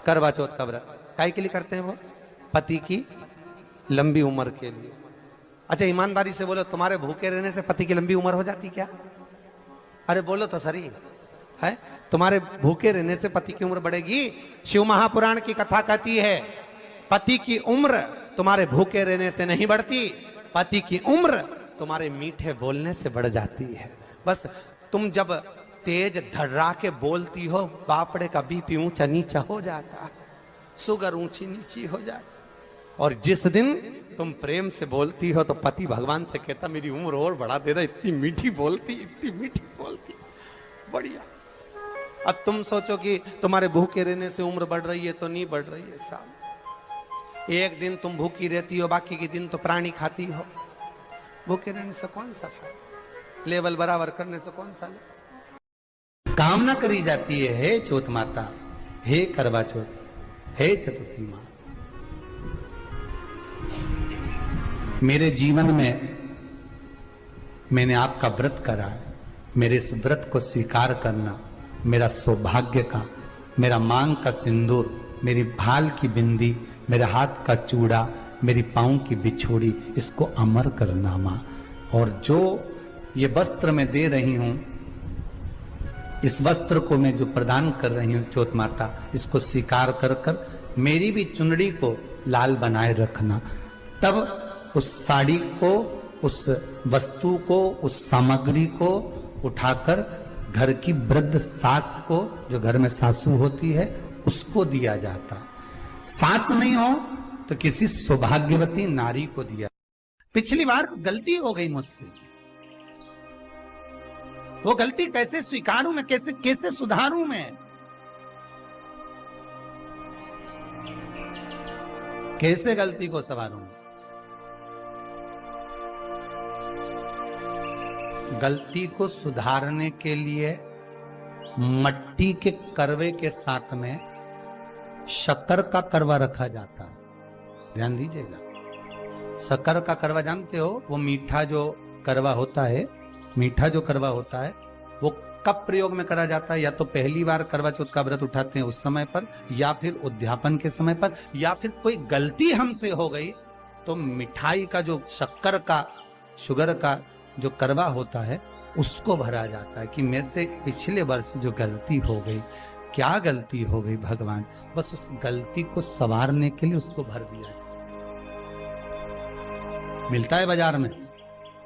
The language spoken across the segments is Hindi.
करवा चौथ का व्रत काहे के लिए करते हैं? वो पति की लंबी उम्र के लिए। अच्छा ईमानदारी से बोलो, तुम्हारे भूखे रहने से पति की लंबी उम्र हो जाती क्या? अरे बोलो तो सही है, तुम्हारे भूखे रहने से पति की उम्र बढ़ेगी? शिव महापुराण की कथा कहती है पति की उम्र तुम्हारे भूखे रहने से नहीं बढ़ती, पति की उम्र तुम्हारे मीठे बोलने से बढ़ जाती है। बस तुम जब तेज धड़रा के बोलती हो, बापड़े का बीपी ऊंचा नीचा हो जाता, शुगर ऊंची नीची हो जाती। और जिस दिन तुम प्रेम से बोलती हो तो पति भगवान से कहता मेरी उम्र और बढ़ा देना, इतनी मीठी बोलती, इतनी मीठी बोलती, बढ़िया। अब तुम सोचो कि तुम्हारे भूखे रहने से उम्र बढ़ रही है, तो नहीं बढ़ रही है साहब। एक दिन तुम भूखी रहती हो, बाकी के दिन तो प्राणी खाती हो। भूखे रहने से कौन सा फायदा? लेवल बराबर करने से कौन सा? कामना करी जाती है, हे चौथ माता, हे करवा चौथ, हे चतुर्थी माँ, मेरे जीवन में मैंने आपका व्रत करा है, मेरे इस व्रत को स्वीकार करना, मेरा सौभाग्य का, मेरा मांग का सिंदूर, मेरी भाल की बिंदी, मेरे हाथ का चूड़ा, मेरी पांव की बिछोड़ी, इसको अमर करना मां। और जो ये वस्त्र मैं दे रही हूं, इस वस्त्र को मैं जो प्रदान कर रही हूं चौथ माता, इसको स्वीकार कर कर मेरी भी चुनड़ी को लाल बनाए रखना। तब उस साड़ी को, उस वस्तु को, उस सामग्री को उठाकर घर की वृद्ध सास को, जो घर में सासू होती है, उसको दिया जाता। सास नहीं हो तो किसी सौभाग्यवती नारी को दिया। पिछली बार गलती हो गई मुझसे, वो गलती कैसे स्वीकारूं मैं, कैसे कैसे सुधारूं मैं? कैसे गलती को संवारूं? गलती को सुधारने के लिए मट्टी के करवे के साथ में शक्कर का करवा रखा जाता है। ध्यान दीजिएगा, शक्कर का करवा जानते हो? वो मीठा जो करवा होता है, मीठा जो करवा होता है, वो कब प्रयोग में करा जाता है? या तो पहली बार करवा चौथ का व्रत उठाते हैं उस समय पर, या फिर उद्यापन के समय पर, या फिर कोई गलती हमसे हो गई तो मिठाई का जो शक्कर का, शुगर का जो करवा होता है, उसको भरा जाता है कि मेरे से पिछले वर्ष जो गलती हो गई, क्या गलती हो गई भगवान, बस उस गलती को संवारने के लिए उसको भर दिया। मिलता है बाजार में,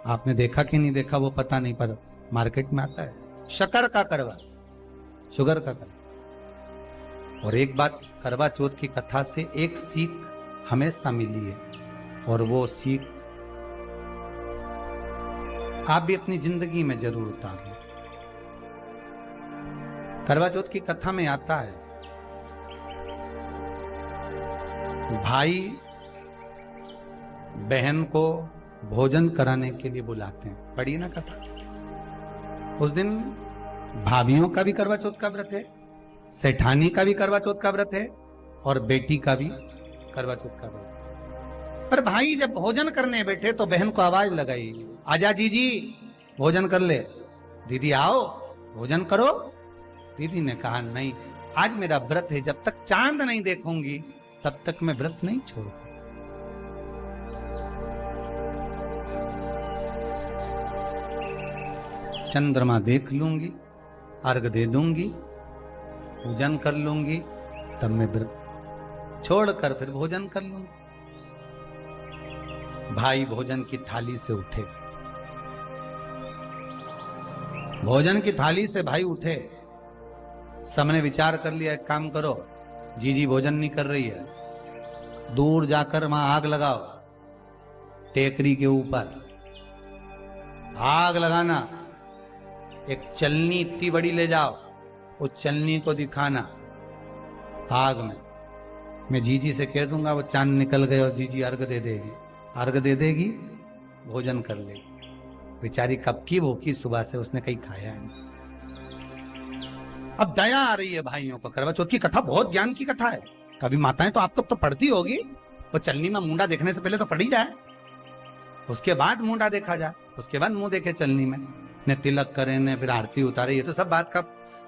आपने देखा कि नहीं देखा वो पता नहीं, पर मार्केट में आता है शक्कर का करवा, शुगर का करवा। और एक बात, करवा चौथ की कथा से एक सीख हमेशा मिली है, और वो सीख आप भी अपनी जिंदगी में जरूर उतारो। करवा चौथ की कथा में आता है, भाई बहन को भोजन कराने के लिए बुलाते हैं। पढ़िए ना कथा। उस दिन भाभियों का भी करवा चौथ का व्रत है, सेठानी का भी करवा चौथ का व्रत है, और बेटी का भी करवा चौथ का व्रत। पर भाई जब भोजन करने बैठे तो बहन को आवाज लगाई, आजा जीजी भोजन कर ले। दीदी आओ भोजन करो। दीदी ने कहा नहीं, आज मेरा व्रत है, जब तक चांद नहीं देखूंगी तब तक मैं व्रत नहीं छोड़ सकती। चंद्रमा देख लूंगी, अर्घ दे दूंगी, पूजन कर लूंगी, तब मैं व्रत छोड़कर फिर भोजन कर लूंगी। भाई भोजन की थाली से उठे, भोजन की थाली से भाई उठे। सबने विचार कर लिया, एक काम करो, जीजी भोजन नहीं कर रही है, दूर जाकर वहां आग लगाओ, टेकरी के ऊपर आग लगाना, एक चलनी इतनी बड़ी ले जाओ, उस चलनी को दिखाना आग में। मैं जीजी से कह दूंगा, वो चांद निकल गए और जीजी अर्घ दे देगी, अर्घ दे देगी, भोजन कर लेगी। बेचारी कब की भूखी, सुबह से उसने कहीं खाया नहीं। अब दया आ रही है भाइयों को। करवा चौथ की कथा बहुत ज्ञान की कथा है। कभी माताएं तो आप तो पढ़ती होगी, वो चलनी में मुंडा देखने से पहले तो पढ़ी जाए, उसके बाद मुंडा देखा जाए, उसके बाद मुंह देखे चलनी में, ने तिलक करे, ने फिर आरती उतारे, ये तो सब बात का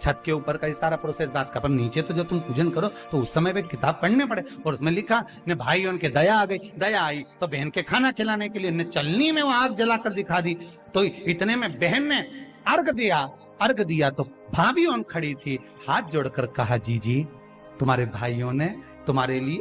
छत के ऊपर का ये सारा प्रोसेस बात का, पर नीचे तो जो तुम पूजन करो तो उस समय पे किताब पढ़ने पड़े, और उसमें लिखा ने भाई उनके दया आ गई, दया आई तो बहन के खाना खिलाने के लिए ने चलनी में वो आग जलाकर दिखा दी। तो इतने में बहन ने अर्घ दिया तो भाभी उन खड़ी थी, हाथ जोड़कर कहा जी तुम्हारे भाइयों ने तुम्हारे लिए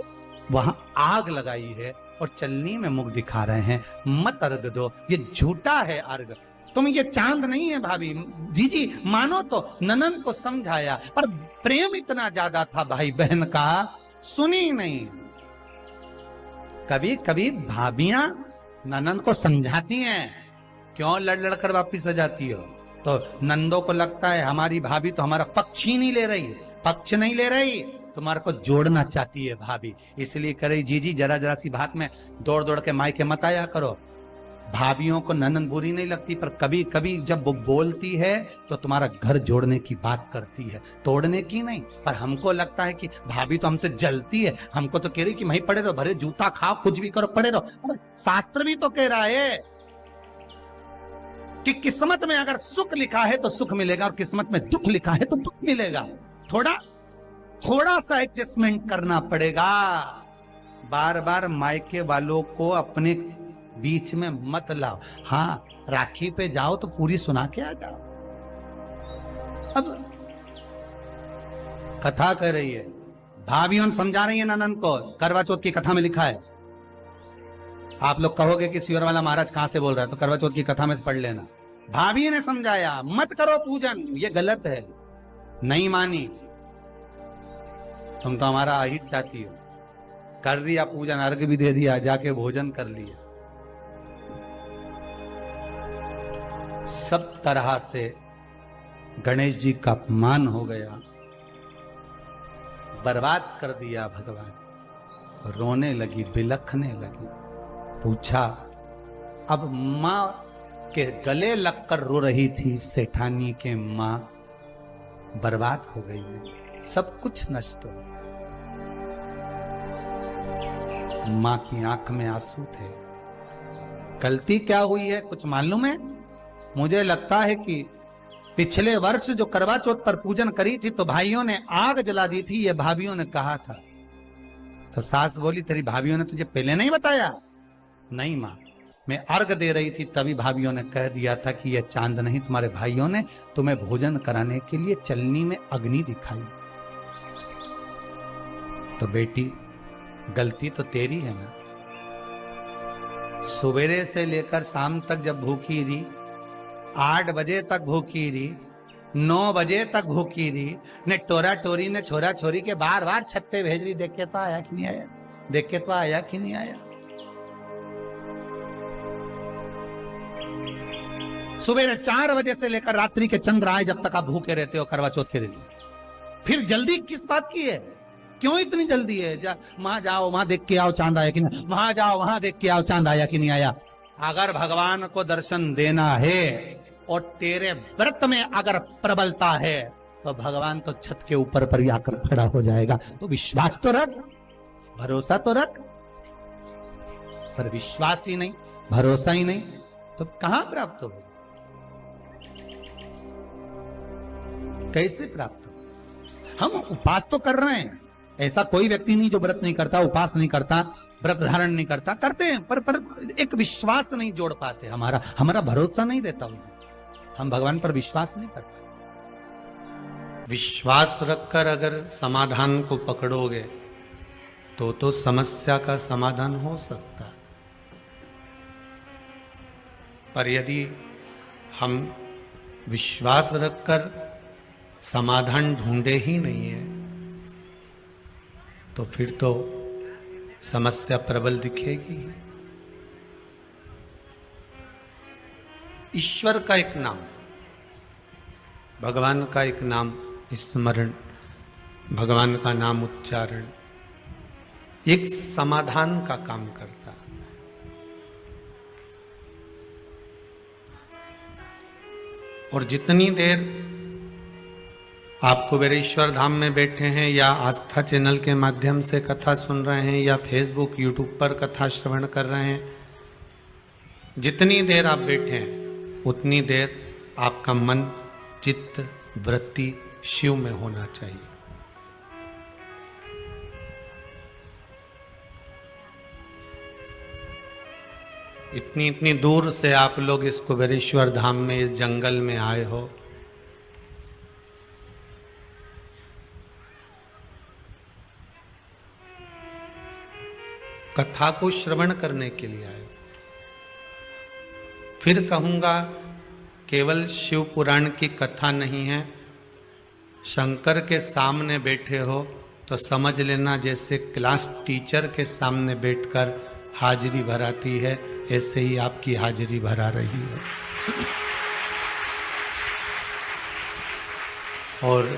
वहां आग लगाई है और चलनी में मुख दिखा रहे हैं, मत अर्घ दो, ये झूठा है अर्घ, तुम ये चांद नहीं है भाभी। जी मानो तो ननंद को समझाया, पर प्रेम इतना ज्यादा था भाई बहन का, सुनी नहीं। कभी कभी भाभियां ननंद को समझाती हैं, क्यों लड़ लड़ कर वापिस आ जाती हो, तो नंदों को लगता है हमारी भाभी तो हमारा पक्ष ही नहीं ले रही, पक्ष नहीं ले रही, तुम्हारे को जोड़ना चाहती है भाभी, इसलिए करे जी जरा सी बात में दौड़ दौड़ के मायके मत आया करो। भाभियों को ननंद बुरी नहीं लगती, पर कभी कभी जब वो बोलती है तो तुम्हारा घर जोड़ने की बात करती है, तोड़ने की नहीं। पर हमको लगता है कि भाभी तो हमसे जलती है, हमको तो कह रही कि भाई पड़े रहो, भरे जूता खाओ, कुछ भी करो, पड़े रहो। शास्त्र भी तो कह रहा है कि किस्मत में अगर सुख लिखा है तो सुख मिलेगा, और किस्मत में दुख लिखा है तो दुख मिलेगा। थोड़ा सा एडजस्टमेंट करना पड़ेगा। बार बार मायके वालों को अपने बीच में मत लाओ। हाँ, राखी पे जाओ तो पूरी सुना के आ जाओ। अब कथा कर रही है, भाभियों समझा रही है ननंद को, करवा चौथ की कथा में लिखा है। आप लोग कहोगे कि सियोर वाला महाराज कहां से बोल रहा है, तो करवा चौथ की कथा में से पढ़ लेना। भाभी ने समझाया मत करो पूजन, ये गलत है, नहीं मानी, तुम तो हमारा अहित चाहती हो। कर दिया पूजन, अर्घ भी दे दिया, जाके भोजन कर लिया, सब तरह से गणेश जी का अपमान हो गया, बर्बाद कर दिया भगवान। रोने लगी, बिलखने लगी। पूछा, अब मां के गले लगकर रो रही थी सेठानी के मां, बर्बाद हो गई है, सब कुछ नष्ट हो। मां की आंख में आंसू थे। गलती क्या हुई है कुछ मालूम है? मुझे लगता है कि पिछले वर्ष जो करवा चौथ पर पूजन करी थी तो भाइयों ने आग जला दी थी, ये भाभियों ने कहा था। तो सास बोली, तेरी भाभियों ने तुझे पहले नहीं बताया? नहीं मां, मैं अर्घ दे रही थी तभी भाभियों ने कह दिया था कि यह चांद नहीं, तुम्हारे भाइयों ने तुम्हें भोजन कराने के लिए चलनी में अग्नि दिखाई। तो बेटी, गलती तो तेरी है ना। सवेरे से लेकर शाम तक जब भूखी रही, 8 बजे तक भूखी रही, 9 बजे तक भूखी रही, ने टोरा टोरी ने छोरा छोरी के बार बार छत पे भेज रही, देख के तो आया कि नहीं आया, देख के तो आया कि नहीं आया। सुबह 4 बजे से लेकर रात्रि के चंद्र आए जब तक आप भूखे रहते हो करवा चौथ के दिन। फिर जल्दी किस बात की है? क्यों इतनी जल्दी है? वहां जाओ, वहां देख के आओ चांद आया कि नहीं, वहां जाओ, वहां देख के आओ चांद आया कि नहीं आया। अगर भगवान को दर्शन देना है और तेरे व्रत में अगर प्रबलता है तो भगवान तो छत के ऊपर पर आकर खड़ा हो जाएगा। तो विश्वास तो रख, भरोसा तो रख। पर विश्वास ही नहीं, भरोसा ही नहीं, तो कहां प्राप्त हो? कैसे प्राप्त हो? हम उपास तो कर रहे हैं, ऐसा कोई व्यक्ति नहीं जो व्रत नहीं करता, उपास नहीं करता, व्रत धारण नहीं करता, करते हैं, पर एक विश्वास नहीं जोड़ पाते। हमारा भरोसा नहीं रहता उन्हें, हम भगवान पर विश्वास नहीं करते। विश्वास रखकर अगर समाधान को पकड़ोगे तो समस्या का समाधान हो सकता है। पर यदि हम विश्वास रखकर समाधान ढूंढे ही नहीं है तो फिर तो समस्या प्रबल दिखेगी। ईश्वर का एक नाम, भगवान का एक नाम स्मरण, भगवान का नाम उच्चारण एक समाधान का काम करता। और जितनी देर आप कुबेरेश्वर धाम में बैठे हैं या आस्था चैनल के माध्यम से कथा सुन रहे हैं या फेसबुक यूट्यूब पर कथा श्रवण कर रहे हैं, जितनी देर आप बैठे हैं उतनी देर आपका मन, चित्त, वृत्ति शिव में होना चाहिए। इतनी इतनी दूर से आप लोग इस कुबेरेश्वर धाम में, इस जंगल में आए हो, कथा को श्रवण करने के लिए आए। फिर कहूंगा, केवल शिव पुराण की कथा नहीं है, शंकर के सामने बैठे हो तो समझ लेना जैसे क्लास टीचर के सामने बैठकर हाजिरी भराती है, ऐसे ही आपकी हाजिरी भरा रही है। और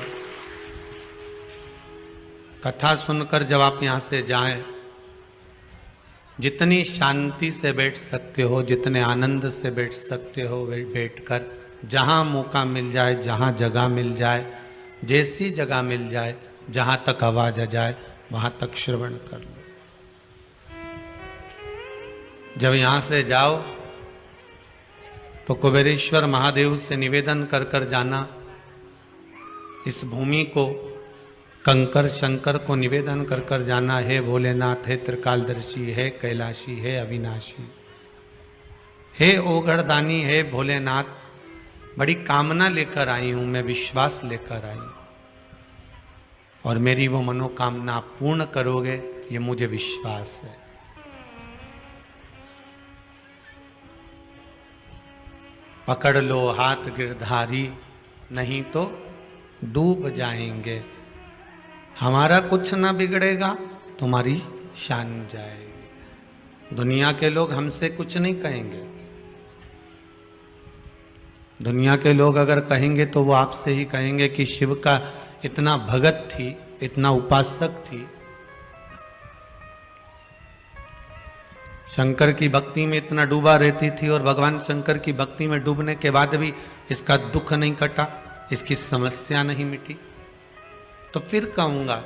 कथा सुनकर जब आप यहां से जाएं, जितनी शांति से बैठ सकते हो, जितने आनंद से बैठ सकते हो, बैठकर जहां मौका मिल जाए, जहां जगह मिल जाए, जैसी जगह मिल जाए, जहां तक आवाज आ जाए, वहां तक श्रवण कर लो। जब यहां से जाओ तो कुबेरेश्वर महादेव से निवेदन कर कर जाना, इस भूमि को, कंकर शंकर को निवेदन कर कर जाना, हे भोलेनाथ, हे त्रिकालदर्शी, हे कैलाशी, हे अविनाशी, हे ओगढ़दानी, हे भोलेनाथ, बड़ी कामना लेकर आई हूं मैं, विश्वास लेकर आई हूं, और मेरी वो मनोकामना आप पूर्ण करोगे, ये मुझे विश्वास है। पकड़ लो हाथ गिरधारी, नहीं तो डूब जाएंगे। हमारा कुछ ना बिगड़ेगा, तुम्हारी शान जाएगी। दुनिया के लोग हमसे कुछ नहीं कहेंगे। दुनिया के लोग अगर कहेंगे तो वो आपसे ही कहेंगे कि शिव का इतना भगत थी, इतना उपासक थी, शंकर की भक्ति में इतना डूबा रहती थी, और भगवान शंकर की भक्ति में डूबने के बाद भी इसका दुख नहीं कटा, इसकी समस्या नहीं मिटी। तो फिर कहूंगा,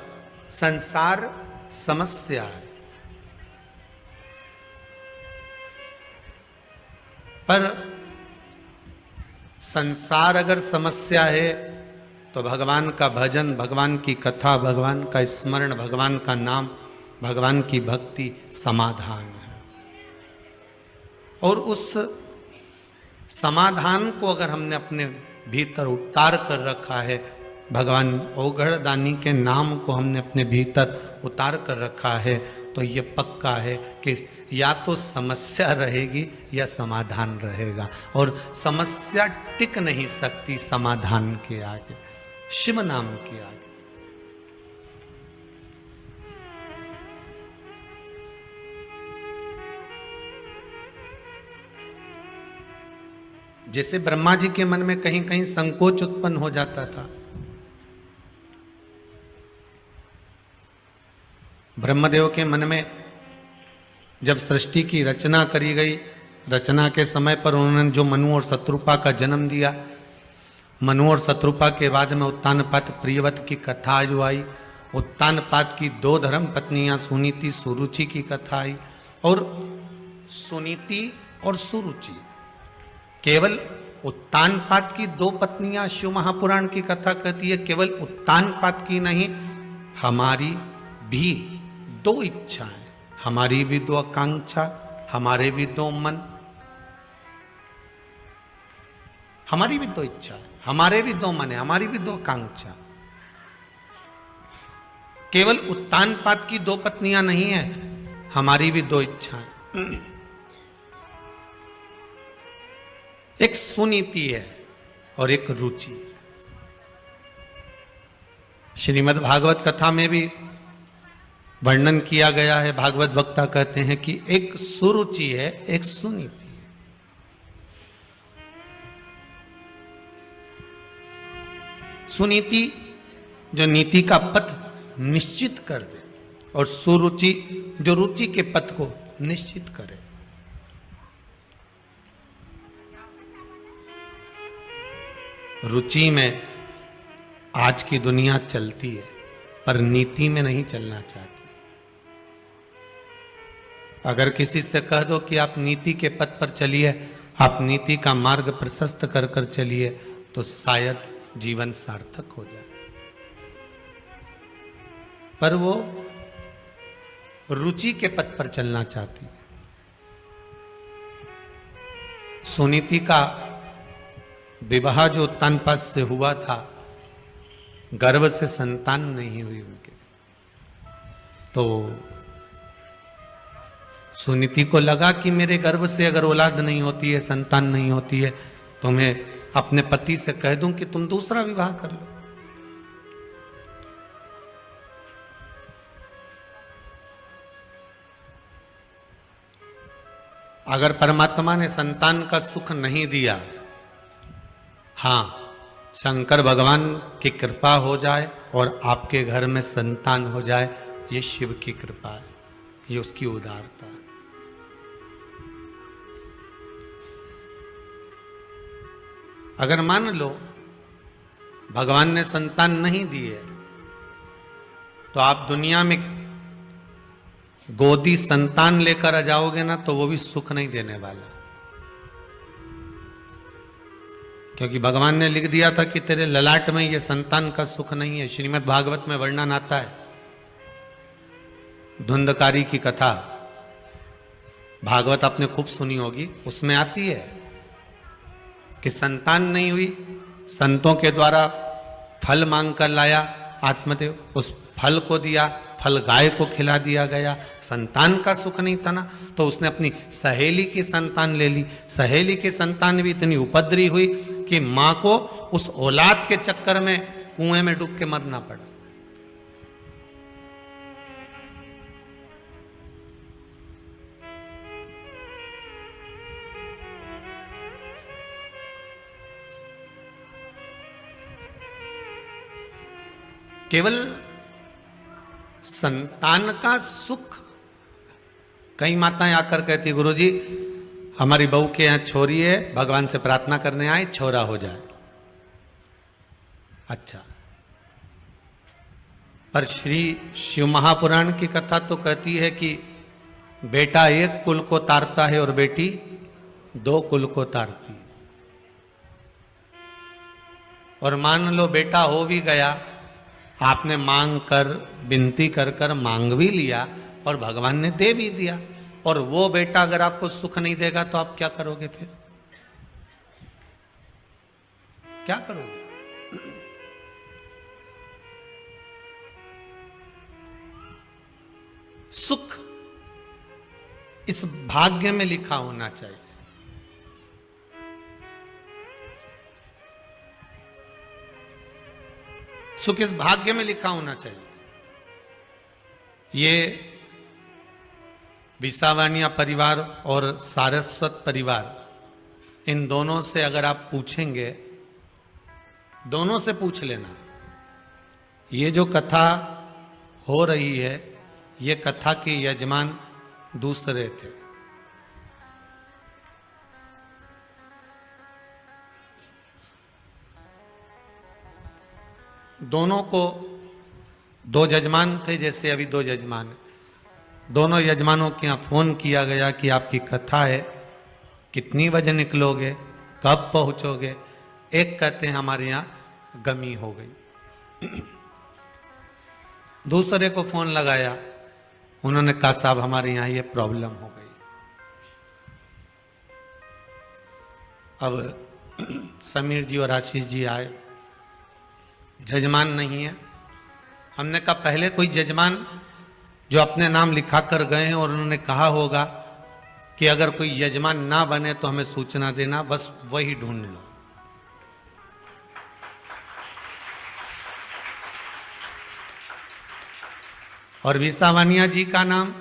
संसार समस्या है, पर संसार अगर समस्या है तो भगवान का भजन, भगवान की कथा, भगवान का स्मरण, भगवान का नाम, भगवान की भक्ति समाधान है। और उस समाधान को अगर हमने अपने भीतर उतार कर रखा है, भगवान ओगढ़दानी के नाम को हमने अपने भीतर उतार कर रखा है, तो ये पक्का है कि या तो समस्या रहेगी या समाधान रहेगा। और समस्या टिक नहीं सकती समाधान के आगे, शिव नाम के आगे। जैसे ब्रह्मा जी के मन में कहीं कहीं संकोच उत्पन्न हो जाता था, ब्रह्मदेव के मन में जब सृष्टि की रचना करी गई, रचना के समय पर उन्होंने जो मनु और शत्रुपा का जन्म दिया, मनु और शत्रुपा के बाद में उत्तानपाद प्रियव्रत की कथा जो आई, उत्तानपाद की 2 धर्म पत्नियां सुनीति सुरुचि की कथा आई, और सुनीति और सुरुचि, केवल उत्तानपाद की 2 पत्नियां शिव महापुराण की कथा कहती है, केवल उत्तानपाद की नहीं, हमारी भी 2 इच्छाएं, हमारी भी 2 आकांक्षा, हमारे भी 2 मन, हमारी भी 2 इच्छा, हमारे भी 2 मन है, हमारी भी 2 आकांक्षा। केवल उत्तानपाद की 2 पत्नियां नहीं है, हमारी भी 2 इच्छाएं। एक सुनीति है और एक रुचि। श्रीमद् भागवत कथा में भी वर्णन किया गया है, भागवत वक्ता कहते हैं कि एक सुरुचि है, एक सुनीति है। सुनीति जो नीति का पथ निश्चित कर दे, और सुरुचि जो रुचि के पथ को निश्चित करे। रुचि में आज की दुनिया चलती है, पर नीति में नहीं चलना चाहती। अगर किसी से कह दो कि आप नीति के पथ पर चलिए, आप नीति का मार्ग प्रशस्त कर कर चलिए, तो शायद जीवन सार्थक हो जाए। पर वो रुचि के पथ पर चलना चाहती है। सुनीति का विवाह जो उत्तानपाद से हुआ था, गर्भ से संतान नहीं हुई उनके, तो सुनीति को लगा कि मेरे गर्भ से अगर औलाद नहीं होती है, संतान नहीं होती है, तो मैं अपने पति से कह दूं कि तुम दूसरा विवाह कर लो। अगर परमात्मा ने संतान का सुख नहीं दिया, हां, शंकर भगवान की कृपा हो जाए और आपके घर में संतान हो जाए, ये शिव की कृपा है, ये उसकी उदारता है। अगर मान लो भगवान ने संतान नहीं दी है, तो आप दुनिया में गोदी संतान लेकर आ जाओगे ना, तो वो भी सुख नहीं देने वाला, क्योंकि भगवान ने लिख दिया था कि तेरे ललाट में ये संतान का सुख नहीं है। श्रीमद् भागवत में वर्णन आता है, धुंधकारी की कथा, भागवत आपने खूब सुनी होगी, उसमें आती है कि संतान नहीं हुई, संतों के द्वारा फल मांग कर लाया आत्मदेव, उस फल को दिया, फल गाय को खिला दिया गया, संतान का सुख नहीं था ना, तो उसने अपनी सहेली की संतान ले ली। सहेली की संतान भी इतनी उपद्री हुई कि मां को उस औलाद के चक्कर में कुएं में डूब के मरना पड़ा। केवल संतान का सुख, कई माताएं आकर कहती, गुरुजी हमारी बहू के यहां छोरी है, भगवान से प्रार्थना करने आए, छोरा हो जाए। अच्छा, पर श्री शिव महापुराण की कथा तो कहती है कि बेटा एक कुल को तारता है और बेटी दो कुल को तारती है। और मान लो बेटा हो भी गया, आपने मांग कर, विनती कर कर मांग भी लिया और भगवान ने दे भी दिया, और वो बेटा अगर आपको सुख नहीं देगा तो आप क्या करोगे? फिर क्या करोगे? सुख इस भाग्य में लिखा होना चाहिए। सुख इस भाग्य में लिखा होना चाहिए। ये विसावानिया परिवार और सारस्वत परिवार, इन दोनों से अगर आप पूछेंगे, दोनों से पूछ लेना, ये जो कथा हो रही है, ये कथा के यजमान दूसरे थे। दोनों को दो यजमान थे, जैसे अभी दो यजमान, दोनों यजमानों के यहाँ फोन किया गया कि आपकी कथा है, कितनी बजे निकलोगे, कब पहुंचोगे? एक कहते हैं हमारे यहाँ गमी हो गई। दूसरे को फोन लगाया, उन्होंने कहा साहब हमारे यहाँ ये प्रॉब्लम हो गई। अब समीर जी और आशीष जी आए, जजमान नहीं है। हमने कहा पहले कोई जजमान जो अपने नाम लिखा कर गए हैं और उन्होंने कहा होगा कि अगर कोई यजमान ना बने तो हमें सूचना देना, बस वही ढूंढ लो। और विसावानिया जी का नाम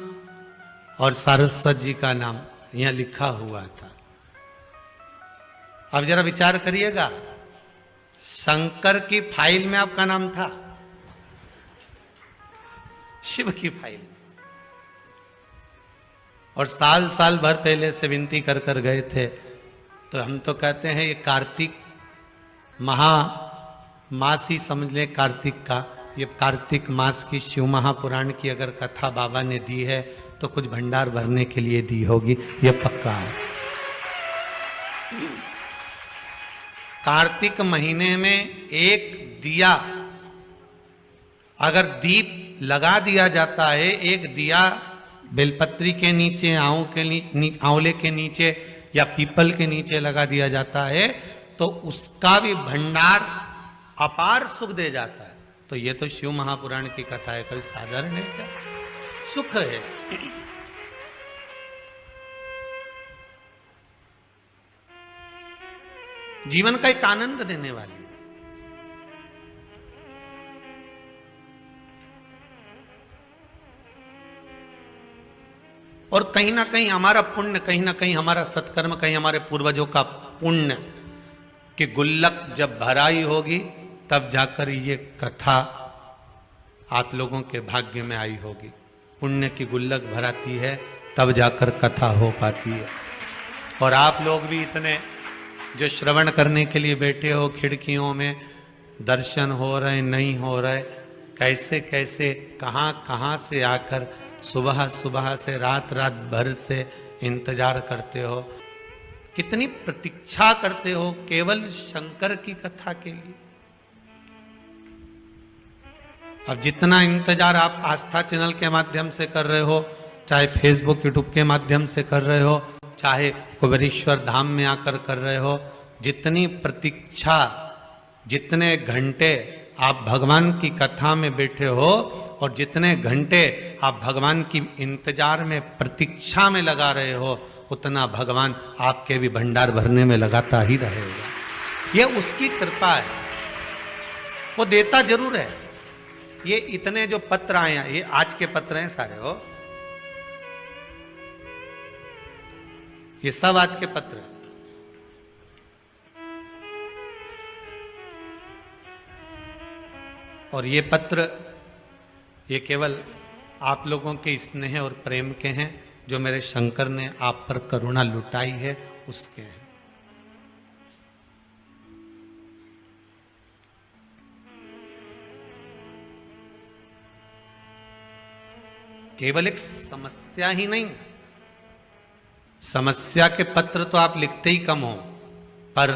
और सारस्वत जी का नाम यहां लिखा हुआ था। अब जरा विचार करिएगा, शंकर की फाइल में आपका नाम था, शिव की फाइल, और साल साल भर पहले से विनती कर कर गए थे। तो हम तो कहते हैं ये कार्तिक मास ही समझ ले, कार्तिक का, ये कार्तिक मास की शिव महापुराण की अगर कथा बाबा ने दी है तो कुछ भंडार भरने के लिए दी होगी, ये पक्का है। कार्तिक महीने में एक दिया अगर दीप लगा दिया जाता है, एक दिया बेलपत्री के नीचे, आंवले के नीचे या पीपल के नीचे लगा दिया जाता है, तो उसका भी भंडार अपार सुख दे जाता है। तो ये तो शिव महापुराण की कथा है, कोई साधारण है क्या? सुख है। जीवन का एक आनंद देने वाली। और कहीं ना कहीं हमारा पुण्य, कहीं ना कहीं हमारा सत्कर्म, कहीं हमारे पूर्वजों का पुण्य कि गुल्लक जब भराई होगी तब जाकर ये कथा आप लोगों के भाग्य में आई होगी। पुण्य की गुल्लक भराती है तब जाकर कथा हो पाती है। और आप लोग भी इतने जो श्रवण करने के लिए बैठे हो, खिड़कियों में दर्शन हो रहे नहीं हो रहे, कैसे कैसे कहाँ कहाँ से आकर सुबह सुबह से रात रात भर से इंतजार करते हो, कितनी प्रतीक्षा करते हो केवल शंकर की कथा के लिए। अब जितना इंतजार आप आस्था चैनल के माध्यम से कर रहे हो, चाहे फेसबुक यूट्यूब के माध्यम से कर रहे हो, चाहे कुबेरेश्वर धाम में आकर कर रहे हो, जितनी प्रतीक्षा, जितने घंटे आप भगवान की कथा में बैठे हो और जितने घंटे आप भगवान की इंतजार में प्रतीक्षा में लगा रहे हो, उतना भगवान आपके भी भंडार भरने में लगाता ही रहेगा। ये उसकी कृपा है, वो देता जरूर है। ये इतने जो पत्र आए हैं, ये आज के पत्र हैं सारे, हो ये सब आज के पत्र हैं। और ये पत्र ये केवल आप लोगों के स्नेह और प्रेम के हैं, जो मेरे शंकर ने आप पर करुणा लुटाई है उसके हैं। केवल एक समस्या ही नहीं, समस्या के पत्र तो आप लिखते ही कम हो, पर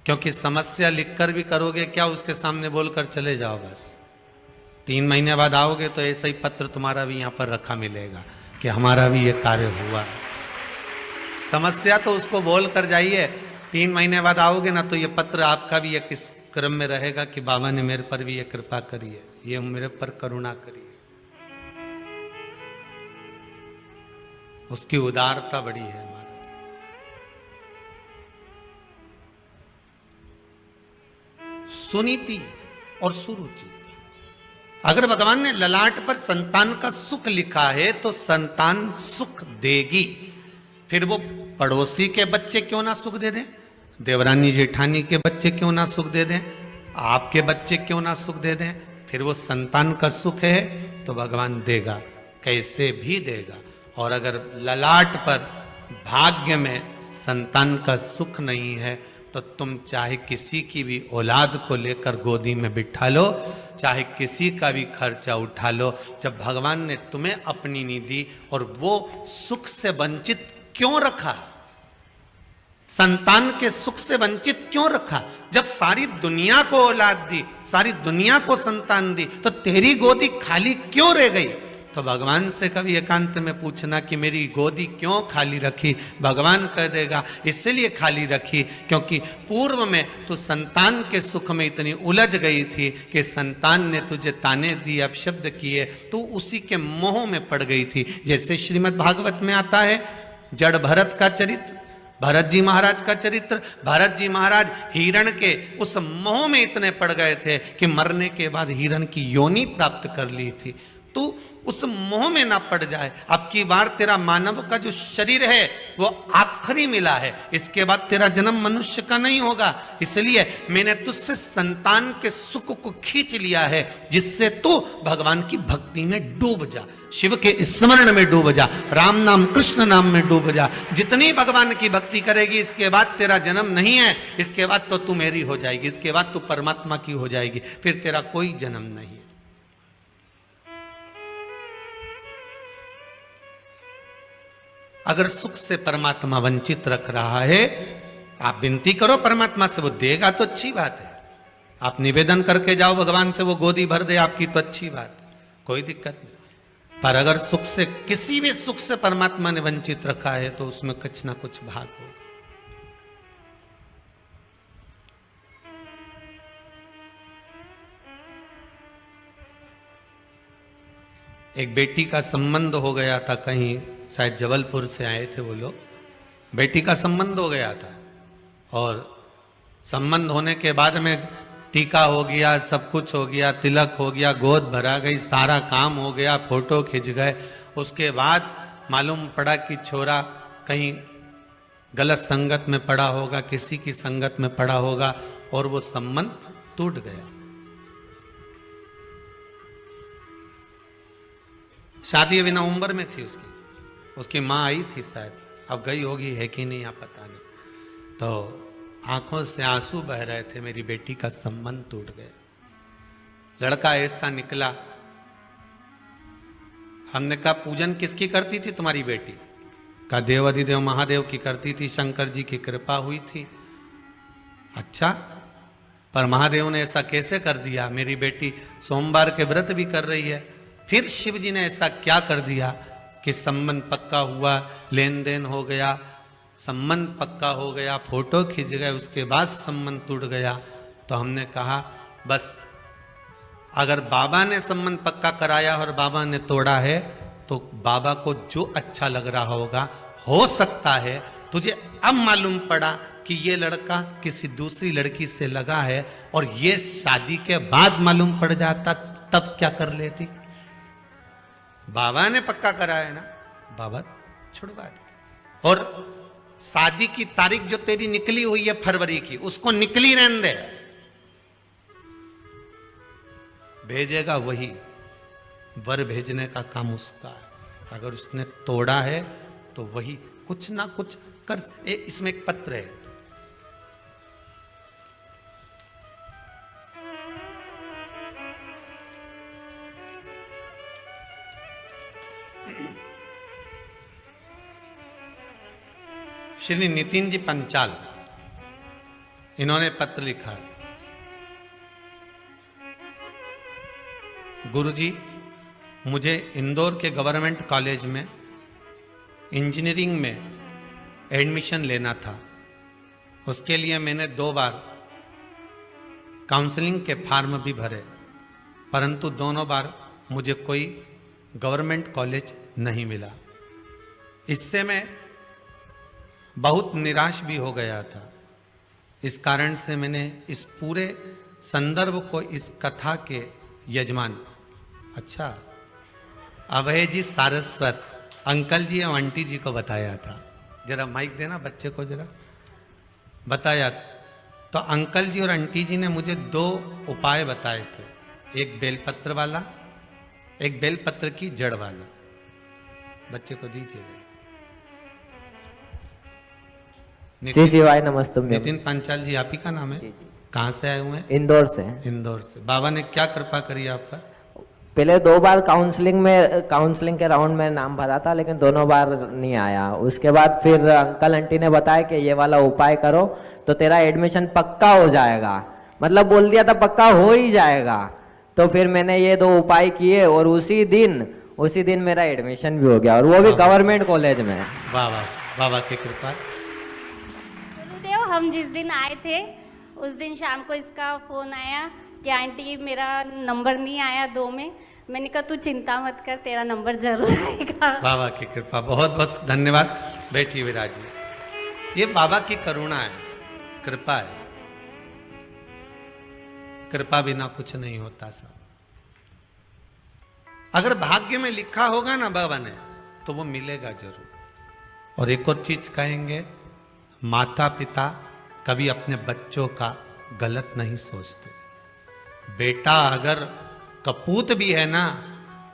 क्योंकि समस्या लिखकर भी करोगे क्या, उसके सामने बोलकर चले जाओ बस। 3 महीने बाद आओगे तो ऐसा ही पत्र तुम्हारा भी यहां पर रखा मिलेगा कि हमारा भी ये कार्य हुआ। समस्या तो उसको बोल कर जाइए, 3 महीने बाद आओगे ना तो ये पत्र आपका भी एक इस क्रम में रहेगा कि बाबा ने मेरे पर भी ये कृपा करी है, ये मेरे पर करुणा करी है। उसकी उदारता बड़ी है महाराज। सुनीति और सुरुचि, अगर भगवान ने ललाट पर संतान का सुख लिखा है तो संतान सुख देगी। फिर वो पड़ोसी के बच्चे क्यों ना सुख दे दें, देवरानी जेठानी के बच्चे क्यों ना सुख दे दें, आपके बच्चे क्यों ना सुख दे दें, फिर वो संतान का सुख है तो भगवान देगा, कैसे भी देगा। और अगर ललाट पर भाग्य में संतान का सुख नहीं है तो तुम चाहे किसी की भी औलाद को लेकर गोदी में बिठा लो, चाहे किसी का भी खर्चा उठा लो, जब भगवान ने तुम्हें अपनी निधि और वो सुख से वंचित क्यों रखा, संतान के सुख से वंचित क्यों रखा, जब सारी दुनिया को औलाद दी, सारी दुनिया को संतान दी, तो तेरी गोदी खाली क्यों रह गई। तो भगवान से कभी एकांत में पूछना कि मेरी गोदी क्यों खाली रखी, भगवान कह देगा इसलिए खाली रखी क्योंकि पूर्व में तू संतान के सुख में इतनी उलझ गई थी कि संतान ने तुझे ताने दिए, अपशब्द किए, तू उसी के मोह में पड़ गई थी। जैसे श्रीमद् भागवत में आता है जड़ भरत का चरित्र, भरत जी महाराज का चरित्र। भरत जी महाराज हिरण के उस मोह में इतने पड़ गए थे कि मरने के बाद हिरण की योनि प्राप्त कर ली थी। तू उस मोह में ना पड़ जाए। अब की बार तेरा मानव का जो शरीर है वो आखिरी मिला है, इसके बाद तेरा जन्म मनुष्य का नहीं होगा, इसलिए मैंने तुझसे संतान के सुख को खींच लिया है जिससे तू भगवान की भक्ति में डूब जा, शिव के स्मरण में डूब जा, राम नाम कृष्ण नाम में डूब जा। जितनी भगवान की भक्ति करेगी इसके बाद तेरा जन्म नहीं है, इसके बाद तो तू मेरी हो जाएगी, इसके बाद तू परमात्मा की हो जाएगी, फिर तेरा कोई जन्म नहीं है। अगर सुख से परमात्मा वंचित रख रहा है, आप विनती करो परमात्मा से, वो देगा तो अच्छी बात है। आप निवेदन करके जाओ भगवान से, वो गोदी भर दे आपकी तो अच्छी बात है, कोई दिक्कत नहीं। पर अगर सुख से, किसी भी सुख से परमात्मा ने वंचित रखा है तो उसमें कुछ ना कुछ भाग होगा। एक बेटी का संबंध हो गया था, कहीं शायद जबलपुर से आए थे वो लोग, बेटी का संबंध हो गया था और संबंध होने के बाद में टीका हो गया, सब कुछ हो गया, तिलक हो गया, गोद भरा गई, सारा काम हो गया, फोटो खिंच गए। उसके बाद मालूम पड़ा कि छोरा कहीं गलत संगत में पड़ा होगा, किसी की संगत में पड़ा होगा और वो संबंध टूट गया। शादी अभी ना उम्र में थी उसकी माँ आई थी शायद, अब गई होगी है कि नहीं आप पता नहीं, तो आंखों से आंसू बह रहे थे, मेरी बेटी का संबंध टूट गया। लड़का ऐसा निकला, हमने कहा पूजन किसकी करती थी तुम्हारी बेटी? कहा देवाधिदेव महादेव की करती थी, शंकर जी की कृपा हुई थी। अच्छा, पर महादेव ने ऐसा कैसे कर दिया? मेरी बेटी सोमवार के व्रत भी कर रही है, फिर शिव जी ने ऐसा क्या कर दिया कि संबंध पक्का हुआ, लेन देन हो गया, संबंध पक्का हो गया, फोटो खींच गए, उसके बाद संबंध टूट गया। तो हमने कहा बस, अगर बाबा ने संबंध पक्का कराया और बाबा ने तोड़ा है तो बाबा को जो अच्छा लग रहा होगा, हो सकता है तुझे अब मालूम पड़ा कि ये लड़का किसी दूसरी लड़की से लगा है और ये शादी के बाद मालूम पड़ जाता, तब क्या कर लेती? बाबा ने पक्का कराया है ना, बाबा छुड़वा दे। और शादी की तारीख जो तेरी निकली हुई है फरवरी की, उसको निकली रहने दे, भेजेगा वही, वर भेजने का काम उसका है। अगर उसने तोड़ा है तो वही कुछ ना कुछ कर। इसमें एक पत्र है, श्री नितिन जी पंचाल, इन्होंने पत्र लिखा है। गुरुजी, मुझे इंदौर के गवर्नमेंट कॉलेज में इंजीनियरिंग में एडमिशन लेना था। उसके लिए मैंने 2 बार काउंसलिंग के फॉर्म भी भरे, परंतु दोनों बार मुझे कोई गवर्नमेंट कॉलेज नहीं मिला। इससे मैं बहुत निराश भी हो गया था। इस कारण से मैंने इस पूरे संदर्भ को इस कथा के यजमान, अच्छा, अभय जी सारस्वत अंकल जी और आंटी जी को बताया था। जरा माइक देना बच्चे को, जरा बताया। तो अंकल जी और आंटी जी ने मुझे 2 उपाय बताए थे, एक बेलपत्र वाला, एक बेलपत्र की जड़ वाला। बच्चे को दीजिएगा। श्री शिवाय नमस्तुभ्यं। नितिन पंचाल जी आप ही का नाम है? जी। कहाँ से आए हुए हैं? इंदौर से। इंदौर से। बाबा ने क्या कृपा करी आप पर? पहले 2 बार काउंसलिंग के राउंड में नाम भरा था, लेकिन दोनों बार नहीं आया। उसके बाद फिर अंकल आंटी ने बताया कि ये वाला उपाय करो तो तेरा एडमिशन पक्का हो जाएगा। मतलब बोल दिया था पक्का हो ही जाएगा। तो फिर मैंने ये 2 उपाय किए और उसी दिन मेरा एडमिशन भी हो गया, और वो भी गवर्नमेंट कॉलेज में। वाह वाह, बाबा की कृपा। हम जिस दिन आए थे उस दिन शाम को इसका फोन आया कि आंटी मेरा नंबर नहीं आया 2 में। मैंने कहा तू चिंता मत कर, तेरा नंबर जरूर आएगा। बाबा की कृपा, बहुत बहुत धन्यवाद। बैठिए विराजी। ये बाबा की करुणा है, कृपा है। कृपा बिना कुछ नहीं होता सब। अगर भाग्य में लिखा होगा ना बाबा ने, तो वो मिलेगा जरूर। और एक और चीज कहेंगे, माता पिता कभी अपने बच्चों का गलत नहीं सोचते। बेटा अगर कपूत भी है ना,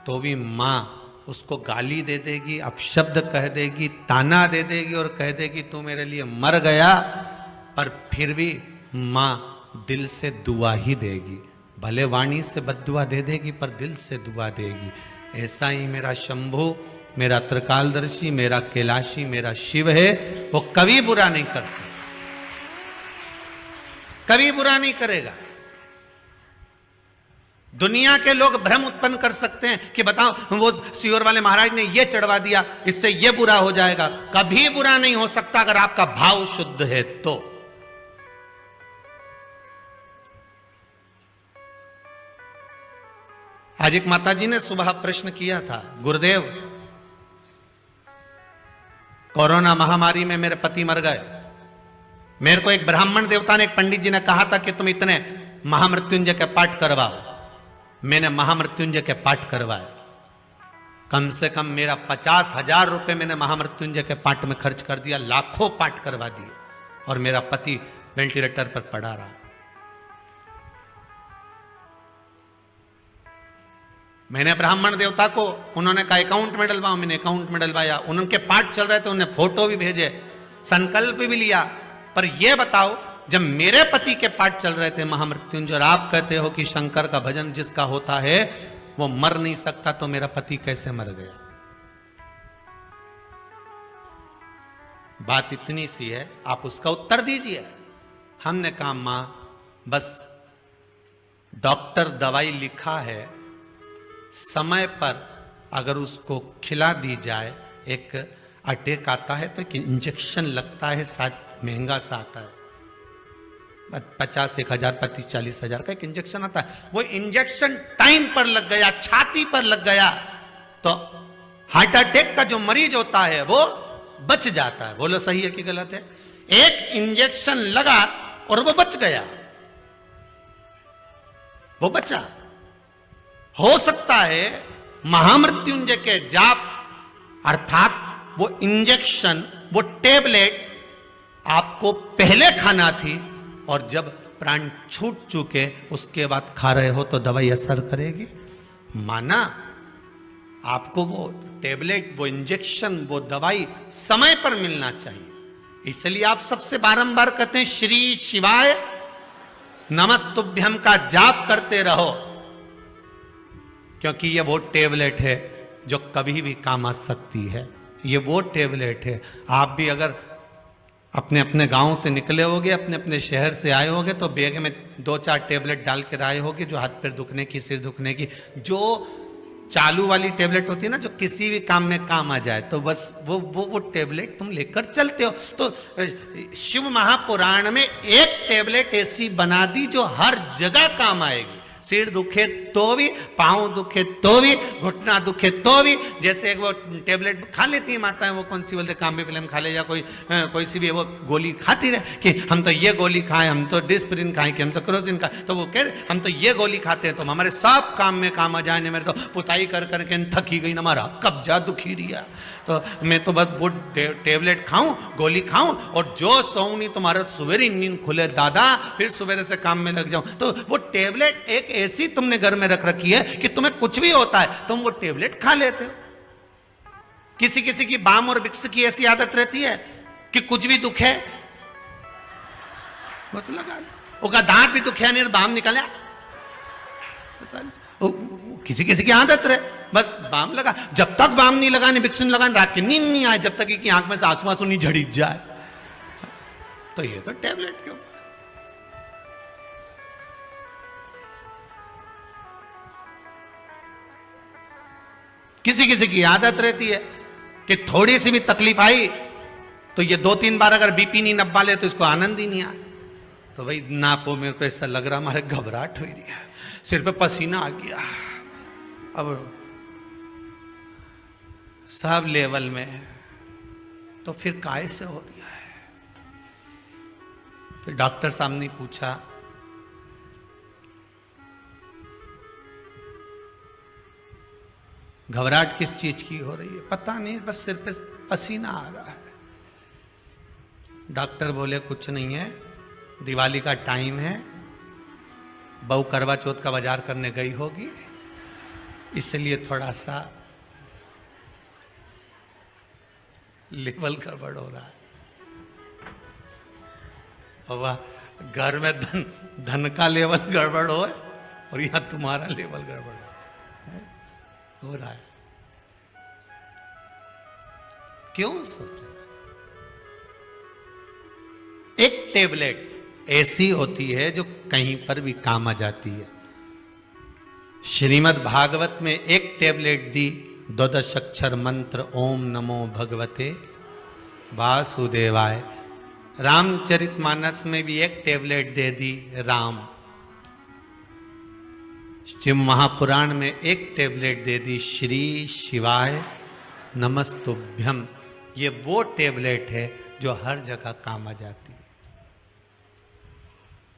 तो भी माँ उसको गाली दे देगी, अपशब्द कह देगी, ताना दे देगी और कह देगी तू मेरे लिए मर गया, पर फिर भी माँ दिल से दुआ ही देगी। भले वाणी से बद्दुआ दे देगी पर दिल से दुआ देगी। ऐसा ही मेरा शंभु, मेरा त्रिकालदर्शी, मेरा कैलाशी, मेरा शिव है, वो कभी बुरा नहीं कर सकता, कभी बुरा नहीं करेगा। दुनिया के लोग भ्रम उत्पन्न कर सकते हैं कि बताओ वो सियोर वाले महाराज ने ये चढ़वा दिया, इससे ये बुरा हो जाएगा। कभी बुरा नहीं हो सकता अगर आपका भाव शुद्ध है तो। आज एक माताजी ने सुबह प्रश्न किया था, गुरुदेव कोरोना महामारी में मेरे पति मर गए। मेरे को एक ब्राह्मण देवता ने, एक पंडित जी ने कहा था कि तुम इतने महामृत्युंजय के पाठ करवाओ। मैंने महामृत्युंजय के पाठ करवाए। कम से कम मेरा 50,000 रुपए मैंने महामृत्युंजय के पाठ में खर्च कर दिया, लाखों पाठ करवा दिए, और मेरा पति वेंटिलेटर पर पड़ा रहा। मैंने ब्राह्मण देवता को, उन्होंने कहा अकाउंट में डलवाओ, मैंने अकाउंट में डलवाया। उनके पाठ चल रहे थे, उन्हें फोटो भी भेजे, संकल्प भी लिया। पर यह बताओ, जब मेरे पति के पाठ चल रहे थे महामृत्युंजय, और आप कहते हो कि शंकर का भजन जिसका होता है वो मर नहीं सकता, तो मेरा पति कैसे मर गया? बात इतनी सी है, आप उसका उत्तर दीजिए। हमने कहा मां, बस डॉक्टर दवाई लिखा है, समय पर अगर उसको खिला दी जाए, एक अटैक आता है तो एक इंजेक्शन लगता है, साथ महंगा सा आता है, 50 1,000 35 40 हजार का एक इंजेक्शन आता है। वो इंजेक्शन टाइम पर लग गया, छाती पर लग गया, तो हार्ट अटैक का जो मरीज होता है वो बच जाता है। बोलो सही है कि गलत है? एक इंजेक्शन लगा और वो बच गया, वो बचा। हो सकता है महामृत्युंजय के जाप, अर्थात वो इंजेक्शन, वो टेबलेट आपको पहले खाना थी, और जब प्राण छूट चुके उसके बाद खा रहे हो तो दवाई असर करेगी। माना आपको वो टेबलेट, वो इंजेक्शन, वो दवाई समय पर मिलना चाहिए। इसलिए आप सबसे बारंबार कहते हैं श्री शिवाय नमस्तुभ्यम का जाप करते रहो, क्योंकि ये वो टेबलेट है जो कभी भी काम आ सकती है। ये वो टेबलेट है। आप भी अगर अपने अपने गांव से निकले होगे, अपने अपने शहर से आए होगे, तो बैग में 2-4 टेबलेट डाल कर आए होगे, जो हाथ पैर दुखने की, सिर दुखने की, जो चालू वाली टेबलेट होती है ना, जो किसी भी काम में काम आ जाए, तो बस वो टेबलेट तुम लेकर चलते हो। तो शिव महापुराण में एक टेबलेट ऐसी बना दी जो हर जगह काम आएगी। सिर दुखे तो भी, पांव दुखे तो भी, घुटना दुखे तो भी। जैसे एक वो टेबलेट खा लेती है माताएं, वो कौन सी बोलते, काम्बी फिल्म खा ले, या कोई सी भी वो गोली खाती रहे कि हम तो ये गोली खाएं, हम तो डिस्प्रिन खाएं, कि हम तो क्रोसिन खाएं, तो वो कह हम तो ये गोली खाते हैं तो हमारे सब काम में काम आ जाए। मेरे तो पुताई कर करके थकी गई, हमारा कब्जा दुखी रिया, तो मैं तो बस वो टेबलेट खाऊं, गोली खाऊं, और जो सोऊं नहीं तुम्हारा सवेरे नींद खुले दादा, फिर सवेरे से काम में लग जाऊं। तो वो टेबलेट एक ऐसी तुमने घर में रख रखी है कि तुम्हें कुछ भी होता है तुम वो टेबलेट खा लेते हो। किसी किसी की बाम और विक्स की ऐसी आदत रहती है कि कुछ भी दुख है वो तो लगा, उसका दांत भी दुखे नहीं, बाम निकले। किसी किसी की आदत रहे, बस बाम लगा, जब तक बाम नहीं लगाने, विक्स नहीं लगाने, रात की नींद नहीं आए, जब तक कि आंख में से आंसू आंसू नहीं झड़ी जाए। तो ये तो टेबलेट के ऊपर। किसी किसी की आदत रहती है कि थोड़ी सी भी तकलीफ आई तो ये 2-3 बार अगर बीपी नहीं नब्बा ले तो इसको आनंद ही नहीं आए। तो भाई नापो, मेरे को ऐसा लग रहा हमारे घबराहट हो रही है, सिर पे पसीना आ गया, अब सब लेवल में, तो फिर काय से हो रहा है? फिर डॉक्टर साहब ने पूछा, घबराहट किस चीज की हो रही है? पता नहीं, बस सिर पे पसीना आ रहा है। डॉक्टर बोले कुछ नहीं है, दिवाली का टाइम है, बहू करवा चौथ का बाजार करने गई होगी, इसलिए थोड़ा सा लेवल गड़बड़ हो रहा है। वाह, घर में धन का लेवल गड़बड़ हो और यहां तुम्हारा लेवल गड़बड़ हो रहा है। क्यों सोचा? एक टेबलेट ऐसी होती है जो कहीं पर भी काम आ जाती है। श्रीमद् भागवत में एक टेबलेट दी, द्वादश अक्षर मंत्र ओम नमो भगवते वासुदेवाय। रामचरितमानस में भी एक टेबलेट दे दी, राम। शिव महापुराण में एक टेबलेट दे दी, श्री शिवाय नमस्तुभ्यम। ये वो टेबलेट है जो हर जगह काम आ जाती है,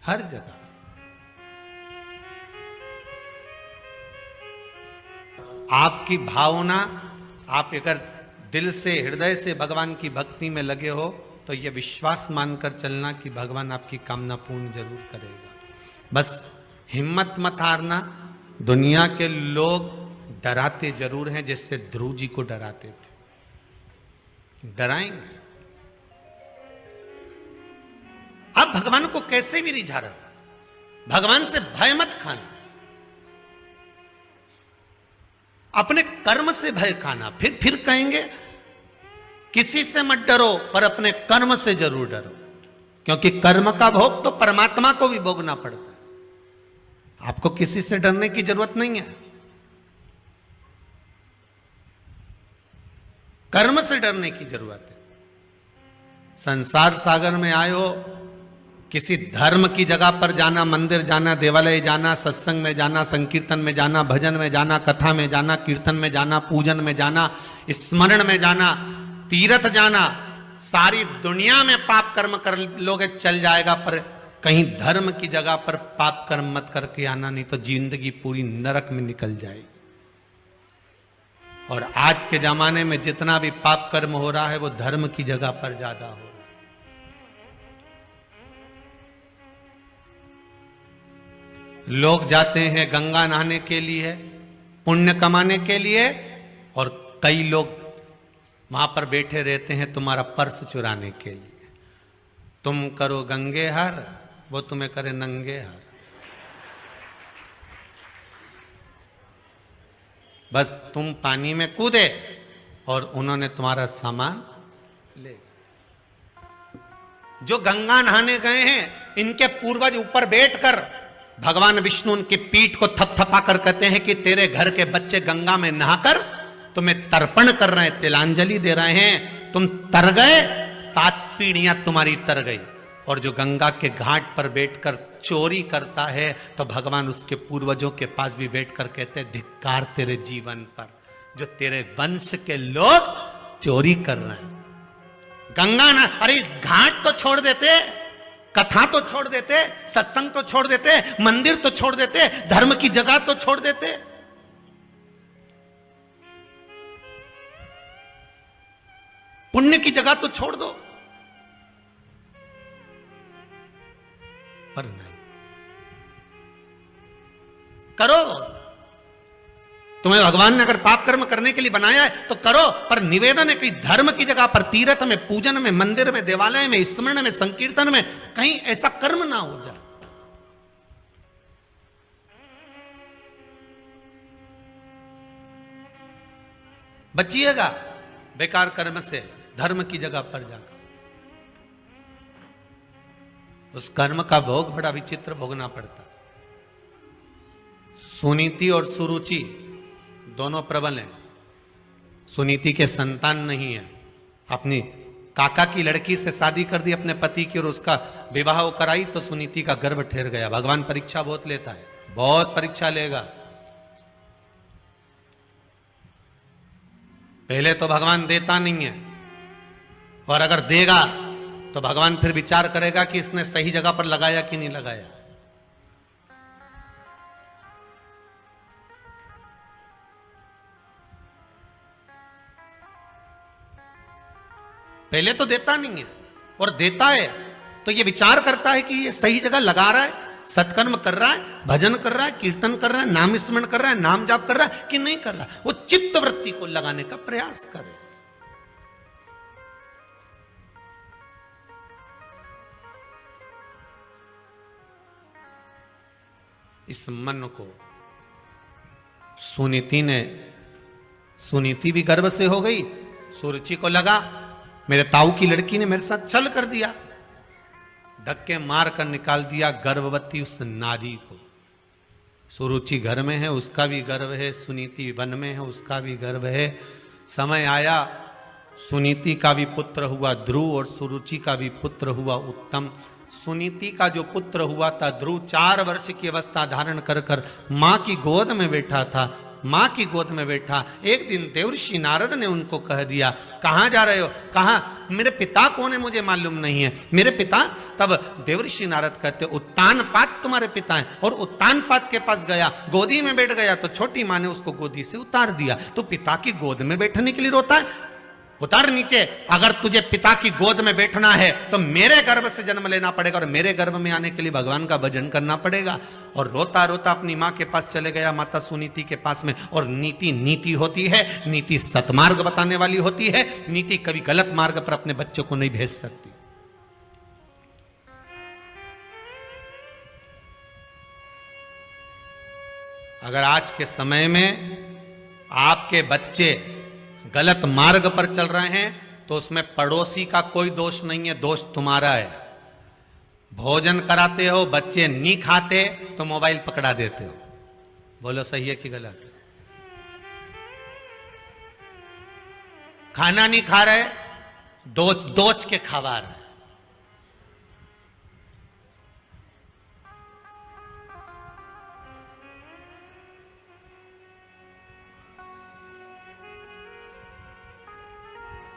हर जगह। आपकी भावना, आप अगर दिल से हृदय से भगवान की भक्ति में लगे हो तो यह विश्वास मानकर चलना कि भगवान आपकी कामना पूर्ण जरूर करेगा। बस हिम्मत मत हारना। दुनिया के लोग डराते जरूर हैं, जैसे ध्रुव जी को डराते थे, डराएंगे। आप भगवान को कैसे भी रिझा रहे हो, भगवान से भय मत खाना, अपने कर्म से भय खाना। फिर कहेंगे किसी से मत डरो, पर अपने कर्म से जरूर डरो, क्योंकि कर्म का भोग तो परमात्मा को भी भोगना पड़ता है। आपको किसी से डरने की जरूरत नहीं है, कर्म से डरने की जरूरत है। संसार सागर में आए हो, किसी धर्म की जगह पर जाना, मंदिर जाना, देवालय जाना, सत्संग में जाना, संकीर्तन में जाना, भजन में जाना, कथा में जाना, कीर्तन में जाना, पूजन में जाना, स्मरण में जाना, तीर्थ जाना, सारी दुनिया में पाप कर्म कर लोगे चल जाएगा, पर कहीं धर्म की जगह पर पाप कर्म मत करके आना, नहीं तो जिंदगी पूरी नरक में निकल जाएगी। और आज के जमाने में जितना भी पाप कर्म हो रहा है वो धर्म की जगह पर ज्यादा हो रहा है। लोग जाते हैं गंगा नहाने के लिए, पुण्य कमाने के लिए, और कई लोग वहां पर बैठे रहते हैं तुम्हारा पर्स चुराने के लिए। तुम करो गंगे हर, वो तुम्हें करे नंगे हर। बस तुम पानी में कूदे और उन्होंने तुम्हारा सामान ले। जो गंगा नहाने गए हैं, इनके पूर्वज ऊपर बैठकर भगवान विष्णु उनकी पीठ को थपथपा कर कहते हैं कि तेरे घर के बच्चे गंगा में नहाकर तुम्हें तर्पण कर रहे हैं, तिलांजलि दे रहे हैं। तुम तर गए, 7 पीढ़ियां तुम्हारी तर गई। और जो गंगा के घाट पर बैठकर चोरी करता है, तो भगवान उसके पूर्वजों के पास भी बैठकर कहते हैं धिक्कार तेरे जीवन पर, जो तेरे वंश के लोग चोरी कर रहे हैं। गंगा ना, अरे घाट तो छोड़ देते, कथा तो छोड़ देते, सत्संग तो छोड़ देते, मंदिर तो छोड़ देते, धर्म की जगह तो छोड़ देते। पुण्य की जगह तो छोड़ दो, पर नहीं। करो, तुम्हें भगवान ने अगर पाप कर्म करने के लिए बनाया है तो करो, पर निवेदन है कि धर्म की जगह पर, तीर्थ में, पूजन में, मंदिर में, देवालय में, स्मरण में, संकीर्तन में कहीं ऐसा कर्म ना हो जाए। बचिएगा बेकार कर्म से, धर्म की जगह पर जाकर। उस कर्म का भोग बड़ा विचित्र भोगना पड़ता। सुनीति और सुरुचि दोनों प्रबल हैं। सुनीति के संतान नहीं है, अपनी काका की लड़की से शादी कर दी अपने पति की और उसका विवाह कराई, तो सुनीति का गर्भ ठहर गया। भगवान परीक्षा बहुत लेता है, बहुत परीक्षा लेगा। पहले तो भगवान देता नहीं है, और अगर देगा तो भगवान फिर विचार करेगा कि इसने सही जगह पर लगाया कि नहीं लगाया। पहले तो देता नहीं है, और देता है तो ये विचार करता है कि ये सही जगह लगा रहा है, सत्कर्म कर रहा है, भजन कर रहा है, कीर्तन कर रहा है, नाम स्मरण कर रहा है, नाम जाप कर रहा है कि नहीं कर रहा। वो चित्त वृत्ति को लगाने का प्रयास करे। इस मन को सुनीति भी गर्भ से हो गई। सुरुचि को लगा मेरे ताऊ की लड़की ने मेरे साथ छल कर दिया, धक्के मार कर निकाल दिया गर्भवती उस नारी को। सुरुचि घर में है, उसका भी गर्व है, सुनीति वन में है, उसका भी गर्व है। समय आया, सुनीति का भी पुत्र हुआ ध्रुव और सुरुचि का भी पुत्र हुआ उत्तम। सुनीति का जो पुत्र हुआ था ध्रुव 4 वर्ष की अवस्था धारण कर कर माँ की गोद में बैठा था। माँ की गोद में बैठा, एक दिन देवर्षि नारद ने उनको कह दिया, कहाँ जा रहे हो? कहाँ? मेरे पिता कौन है मुझे मालूम नहीं है। मेरे पिता? तब देवर्षि नारद कहते, उत्तानपाद तुम्हारे पिता हैं। और उत्तानपाद के पास गया, गोदी में बैठ गया तो छोटी माँ ने उसको गोदी से उतार दिया। तो पिता की गोद में बैठने के लिए रोता है? उतार नीचे। अगर तुझे पिता की गोद में बैठना है तो मेरे गर्भ से जन्म लेना पड़ेगा और मेरे गर्भ में आने के लिए भगवान का भजन करना पड़ेगा। और रोता रोता अपनी माँ के पास चले गया, माता सुनीति के पास में। और नीति नीति होती है, नीति सतमार्ग बताने वाली होती है। नीति कभी गलत मार्ग पर अपने बच्चों को नहीं भेज सकती। अगर आज के समय में आपके बच्चे गलत मार्ग पर चल रहे हैं तो उसमें पड़ोसी का कोई दोष नहीं है, दोष तुम्हारा है। भोजन कराते हो, बच्चे नहीं खाते तो मोबाइल पकड़ा देते हो। बोलो सही है कि गलत? खाना नहीं खा रहे, दोच दोच के खवा रहे।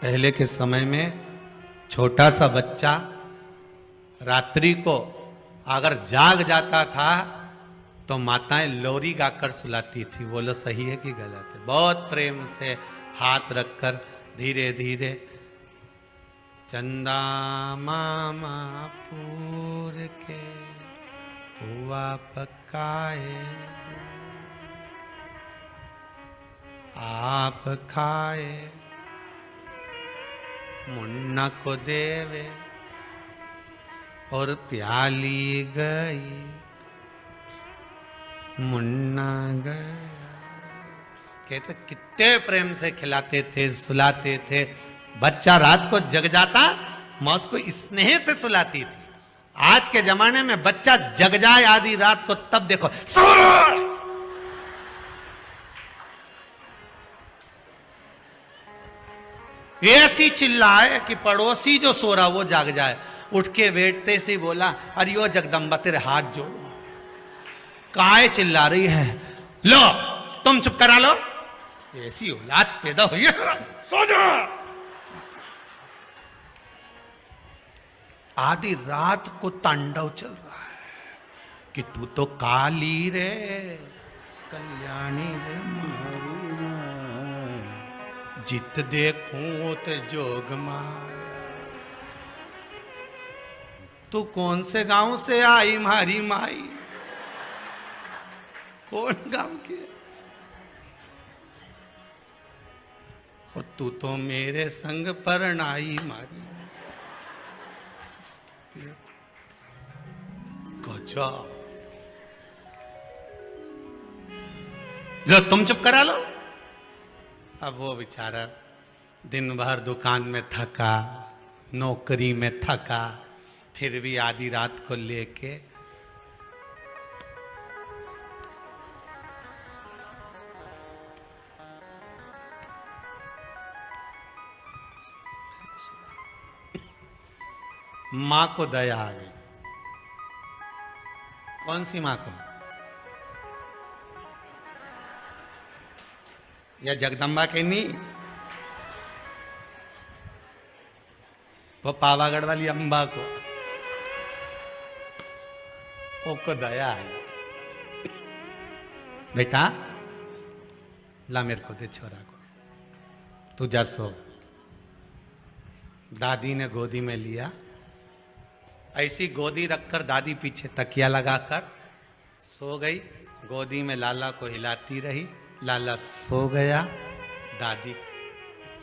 पहले के समय में छोटा सा बच्चा रात्रि को अगर जाग जाता था तो माताएं लोरी गाकर सुलाती थी। बोलो सही है कि गलत है? बहुत प्रेम से हाथ रखकर धीरे धीरे, चंदा मामा पूर के पुआ पकाए आप खाए, मुन्ना को देवे और प्याली गई, मुन्ना गया। कहते कितने प्रेम से खिलाते थे, सुलाते थे। बच्चा रात को जग जाता, माँ उसको स्नेह से सुलाती थी। आज के जमाने में बच्चा जग जाए आधी रात को, तब देखो ऐसी चिल्लाए कि पड़ोसी जो सो रहा वो जाग जाए। उठ के बैठते से बोला, अरे ओ जगदम्बा तेरे हाथ जोड़ो, काय चिल्ला रही है? लो तुम चुप करा लो। ऐसी औलाद पैदा हुई है, सो जा। आधी रात को तांडव चल रहा है कि तू तो काली रे कल्याणी रे जित देखूं ते जोग माया। तू कौन से गांव से आई मारी माई? कौन गांव की? और तू तो मेरे संग परनाई मारी। गजब। लो तुम चुप करा लो। अब वो बेचारा दिन भर दुकान में थका, नौकरी में थका, फिर भी आधी रात को लेके मां को दया आ गई। कौन सी मां को? या जगदम्बा के नहीं, वो पावागढ़ वाली अंबा को, ओको दया है। बेटा ला मेरे को दे छोरा को, तू जा सो। दादी ने गोदी में लिया, ऐसी गोदी रखकर दादी पीछे तकिया लगाकर सो गई। गोदी में लाला को हिलाती रही, लाला सो गया। दादी,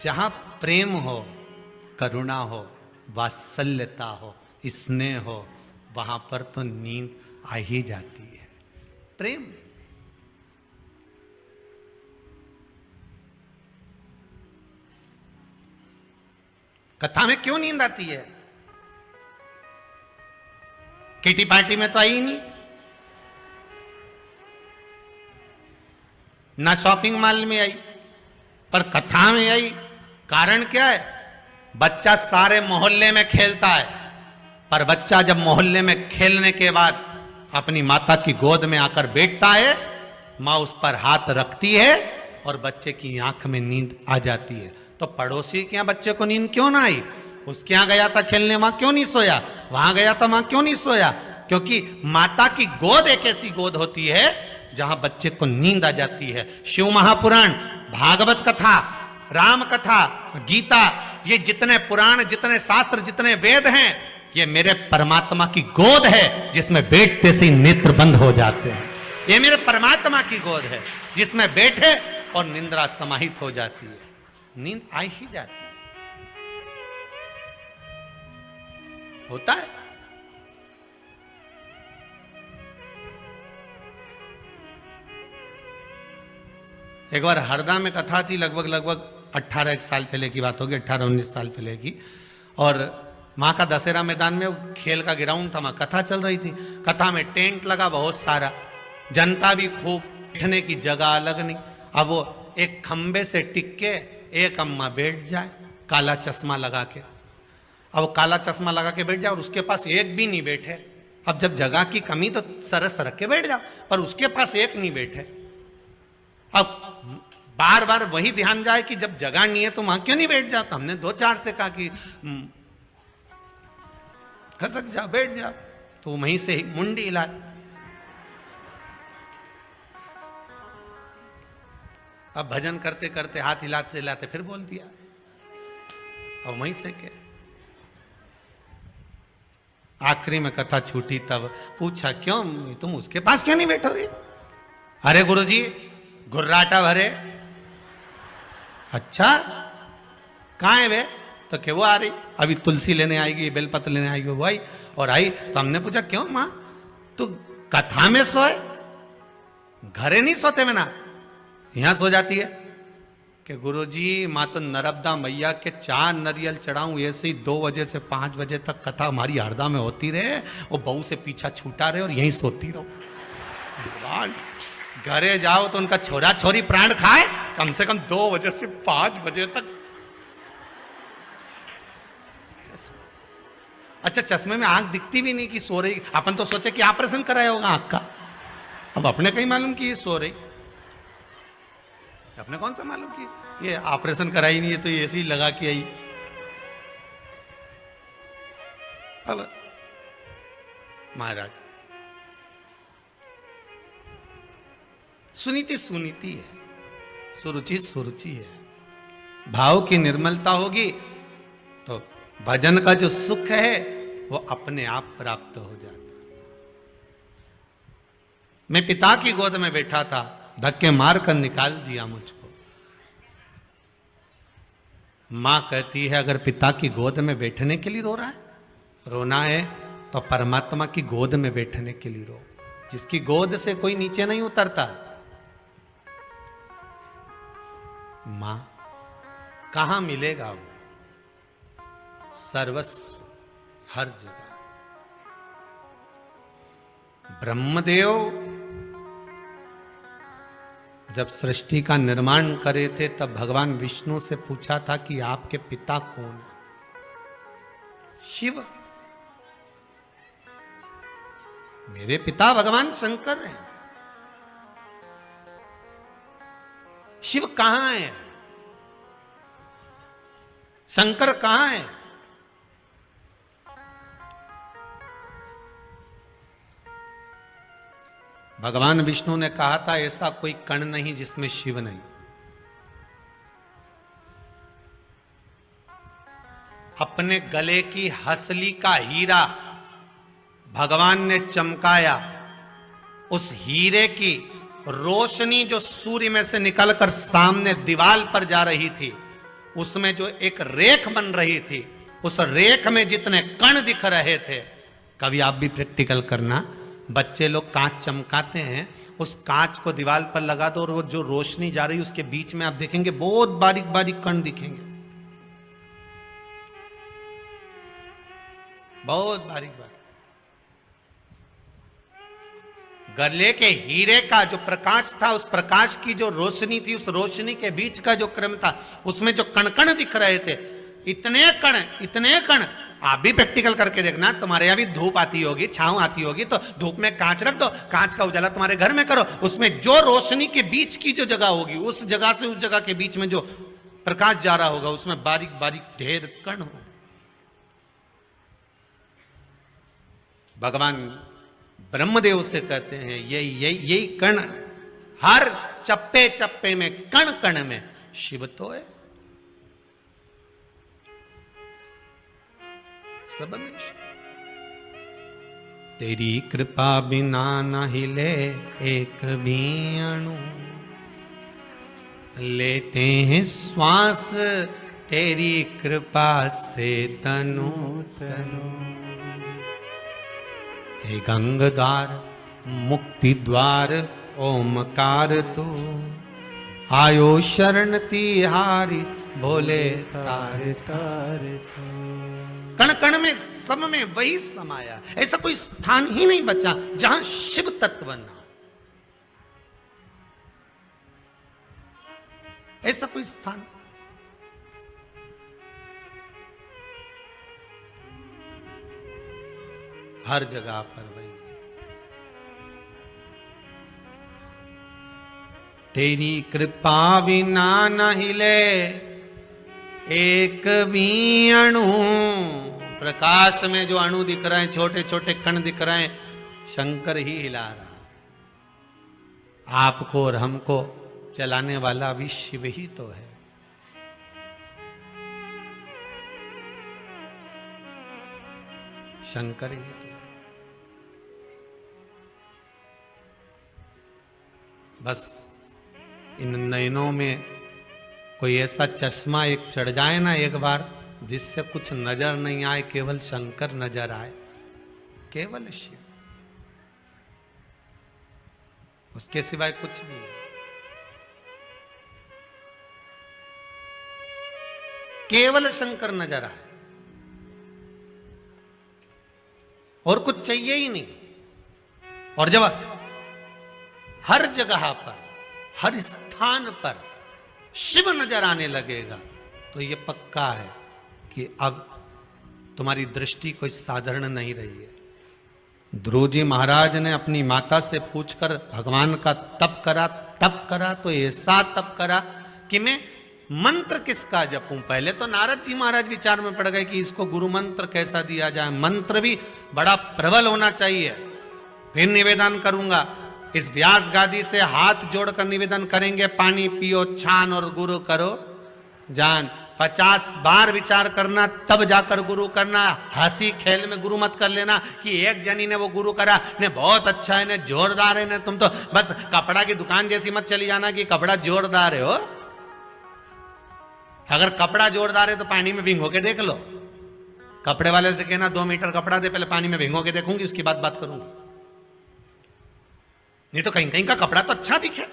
जहां प्रेम हो, करुणा हो, वात्सल्यता हो, स्नेह हो, वहां पर तो नींद आ ही जाती है। प्रेम। कथा में क्यों नींद आती है? किटी पार्टी में तो आई ही नहीं। ना शॉपिंग मॉल में आई, पर कथा में आई। कारण क्या है? बच्चा सारे मोहल्ले में खेलता है, पर बच्चा जब मोहल्ले में खेलने के बाद अपनी माता की गोद में आकर बैठता है, माँ उस पर हाथ रखती है और बच्चे की आंख में नींद आ जाती है। तो पड़ोसी के यहाँ बच्चे को नींद क्यों ना आई? उसके यहाँ गया था खेलने, वहां क्यों नहीं सोया? वहां गया था, वहां क्यों नहीं सोया? क्योंकि माता की गोद एक ऐसी गोद होती है जहां बच्चे को नींद आ जाती है। शिव महापुराण, भागवत कथा, राम कथा, गीता, ये जितने पुराण, जितने शास्त्र, जितने वेद हैं, ये मेरे परमात्मा की गोद है जिसमें बैठते से नेत्र बंद हो जाते हैं। ये मेरे परमात्मा की गोद है जिसमें बैठे और निंद्रा समाहित हो जाती है, नींद आ ही जाती है। होता है। एक बार हरदा में कथा थी, लगभग 18 एक साल पहले की बात होगी, 18-19 साल पहले की। और वहां का दशहरा मैदान में खेल का ग्राउंड था, वहां कथा चल रही थी। कथा में टेंट लगा बहुत सारा, जनता भी खूब, बैठने की जगह अलग नहीं। अब वो एक खंबे से टिक के एक अम्मा बैठ जाए काला चश्मा लगा के। अब वो काला चश्मा लगा के बैठ जाए और उसके पास एक भी नहीं बैठे। अब जब जगह की कमी तो सरस सरक के बैठ जाओ, पर उसके पास एक नहीं बैठे। अब बार बार वही ध्यान जाए कि जब जगह नहीं है तो वहां क्यों नहीं बैठ जाता। हमने 2-4 से कहा कि खसक जाओ, बैठ जाओ, तो वहीं से मुंडी हिलाए। अब भजन करते करते हाथ हिलाते हिलाते फिर बोल दिया, अब वहीं से क्या। आखिरी में कथा छूटी तब पूछा, क्यों तुम उसके पास क्यों नहीं बैठोगे? अरे गुरुजी घुर्राटा भरे। अच्छा कहाँ है वे? तो क्या वो आ रही, अभी तुलसी लेने आएगी, बेलपत्र लेने आएगी। वो आई और आई तो हमने पूछा, क्यों माँ तू कथा में सोए, घरे नहीं सोते में ना, यहां सो जाती है? कि गुरुजी माँ तो नर्मदा मैया के 4 नरियल चढ़ाऊं, ऐसे ही 2 बजे से 5 बजे तक कथा हमारी हरदा में होती रहे, वो बहू से पीछा छूटा रहे और यहीं सोती रहो। घरे जाओ तो उनका छोरा छोरी प्राण खाए, कम से कम 2 बजे से 5 बजे तक। अच्छा चश्मे में आंख दिखती भी नहीं कि सो रही। अपन तो सोचे कि ऑपरेशन कराया होगा आंख का, अब अपने कहीं मालूम कि ये सो रही। अपने कौन सा मालूम कि ये ऑपरेशन कराई नहीं है, तो ये ऐसे ही लगा के आई। अब महाराज सुनीति सुनीति है, सुरुचि सुरुचि है। भाव की निर्मलता होगी तो भजन का जो सुख है वो अपने आप प्राप्त हो जाता। मैं पिता की गोद में बैठा था, धक्के मार कर निकाल दिया मुझको। मां कहती है अगर पिता की गोद में बैठने के लिए रो रहा है, रोना है तो परमात्मा की गोद में बैठने के लिए रो, जिसकी गोद से कोई नीचे नहीं उतरता। मां कहां मिलेगा वो? सर्वस्व, हर जगह। ब्रह्मदेव जब सृष्टि का निर्माण करे थे तब भगवान विष्णु से पूछा था कि आपके पिता कौन है? शिव। मेरे पिता भगवान शंकर हैं। शिव कहां है? शंकर कहां है? भगवान विष्णु ने कहा था ऐसा कोई कण नहीं जिसमें शिव नहीं। अपने गले की हसली का हीरा भगवान ने चमकाया। उस हीरे की रोशनी जो सूर्य में से निकलकर सामने दीवार पर जा रही थी, उसमें जो एक रेख बन रही थी, उस रेख में जितने कण दिख रहे थे, कभी आप भी प्रैक्टिकल करना, बच्चे लोग कांच चमकाते हैं, उस कांच को दीवार पर लगा दो और वो जो रोशनी जा रही है उसके बीच में आप देखेंगे बहुत बारीक बारीक कण दिखेंगे, बहुत बारीक बारीक। गले के हीरे का जो प्रकाश था, उस प्रकाश की जो रोशनी थी, उस रोशनी के बीच का जो क्रम था, उसमें जो कण कण दिख रहे थे, इतने कण। आप भी प्रैक्टिकल करके देखना, तुम्हारे यहाँ भी धूप आती होगी, छांव आती होगी, तो धूप में कांच रख दो, कांच का उजाला तुम्हारे घर में करो, उसमें जो रोशनी के बीच की जो जगह होगी, उस जगह से उस जगह के बीच में जो प्रकाश जा रहा होगा, उसमें बारीक बारीक ढेर कण हो। भगवान ब्रह्मदेव से कहते हैं यही कण, हर चप्पे चप्पे में, कण कण में शिव तो है, सब में। तेरी कृपा बिना न हिले एक भी अणु, लेते हैं श्वास तेरी कृपा से तनु तनु। हे गंगद्वार मुक्ति द्वार ओमकार तू, आयो शरण तिहारी भोले तार तार तू। कण कण में, सब में वही समाया, ऐसा कोई स्थान ही नहीं बचा जहां शिव तत्व ना, ऐसा कोई स्थान। हर जगह पर वही। तेरी कृपा बिना न हिले एक भी अणु। प्रकाश में जो अणु दिख रहे हैं, छोटे छोटे कण दिख रहे हैं, शंकर ही हिला रहा। आपको और हमको चलाने वाला भी शिव ही तो है। शंकर ही तो है। बस इन नयनों में कोई ऐसा चश्मा एक चढ़ जाए ना एक बार, जिससे कुछ नजर नहीं आए, केवल शंकर नजर आए, केवल शिव, उसके सिवाय कुछ भी नहीं। केवल शंकर नजर आए और कुछ चाहिए ही नहीं। और जब हर जगह पर, हर स्थान पर शिव नजर आने लगेगा, तो यह पक्का है कि अब तुम्हारी दृष्टि कोई साधारण नहीं रही है। ध्रुव जी महाराज ने अपनी माता से पूछकर भगवान का तप करा तो ऐसा तप करा कि मैं मंत्र किसका जपूं। पहले तो नारद जी महाराज विचार में पड़ गए कि इसको गुरु मंत्र कैसा दिया जाए, मंत्र भी बड़ा प्रबल होना चाहिए। फिर निवेदन करूंगा, इस व्यास गादी से हाथ जोड़कर निवेदन करेंगे, पानी पियो छान और गुरु करो जान। 50 बार विचार करना, तब जाकर गुरु करना। हंसी खेल में गुरु मत कर लेना कि एक जनी ने वो गुरु करा ने बहुत अच्छा है, ने जोरदार है, ने तुम तो बस कपड़ा की दुकान जैसी मत चली जाना कि कपड़ा जोरदार है। हो, अगर कपड़ा जोरदार है तो पानी में भिंगो के देख लो। कपड़े वाले से कहना 2 मीटर कपड़ा दे, पहले पानी में भिंगो के देखूंगी, उसकी बात करूंगी। नहीं तो कहीं कहीं का कपड़ा तो अच्छा दिखे।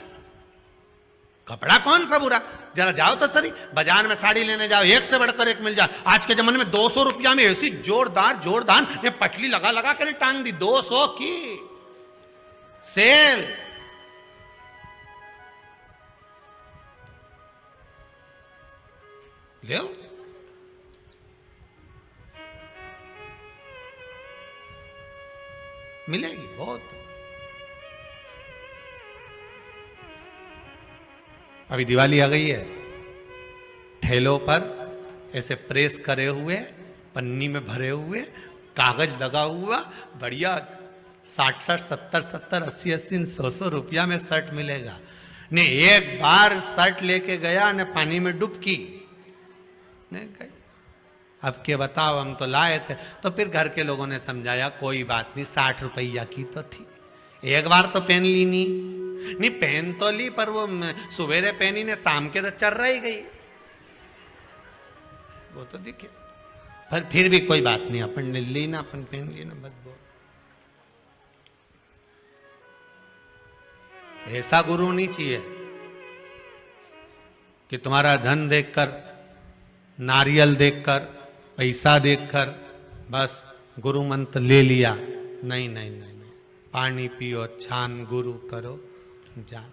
कपड़ा कौन सा बुरा, जरा जाओ तो सही बाजार में साड़ी लेने जाओ, एक से बढ़कर एक मिल जाए। आज के जमाने में 200 रुपया में ऐसी जोरदार ने पटली लगा कर टांग दी, 200 की सेल। ले मिलेगी बहुत। अभी दिवाली आ गई है, ठेलों पर ऐसे प्रेस करे हुए, पन्नी में भरे हुए, कागज लगा हुआ, बढ़िया 60, 70, 80, 100 रुपया में शर्ट मिलेगा। ने एक बार शर्ट लेके गया ने पानी में डुबकी नहीं गई। अब के बताओ, हम तो लाए थे। तो फिर घर के लोगों ने समझाया कोई बात नहीं, 60 रुपया की तो थी, एक बार तो पहन ली। नहीं पहन तो ली, पर वो सवेरे पहनी ने शाम के तो चल रही गई, वो तो दिखे। पर फिर भी कोई बात नहीं, अपन ने ली ना, अपन पहन ली ना, बस वो। ऐसा गुरु नहीं चाहिए कि तुम्हारा धन देखकर, नारियल देखकर, पैसा देखकर बस गुरु मंत्र ले लिया। नहीं नहीं नहीं, नहीं। पानी पियो छान गुरु करो जान।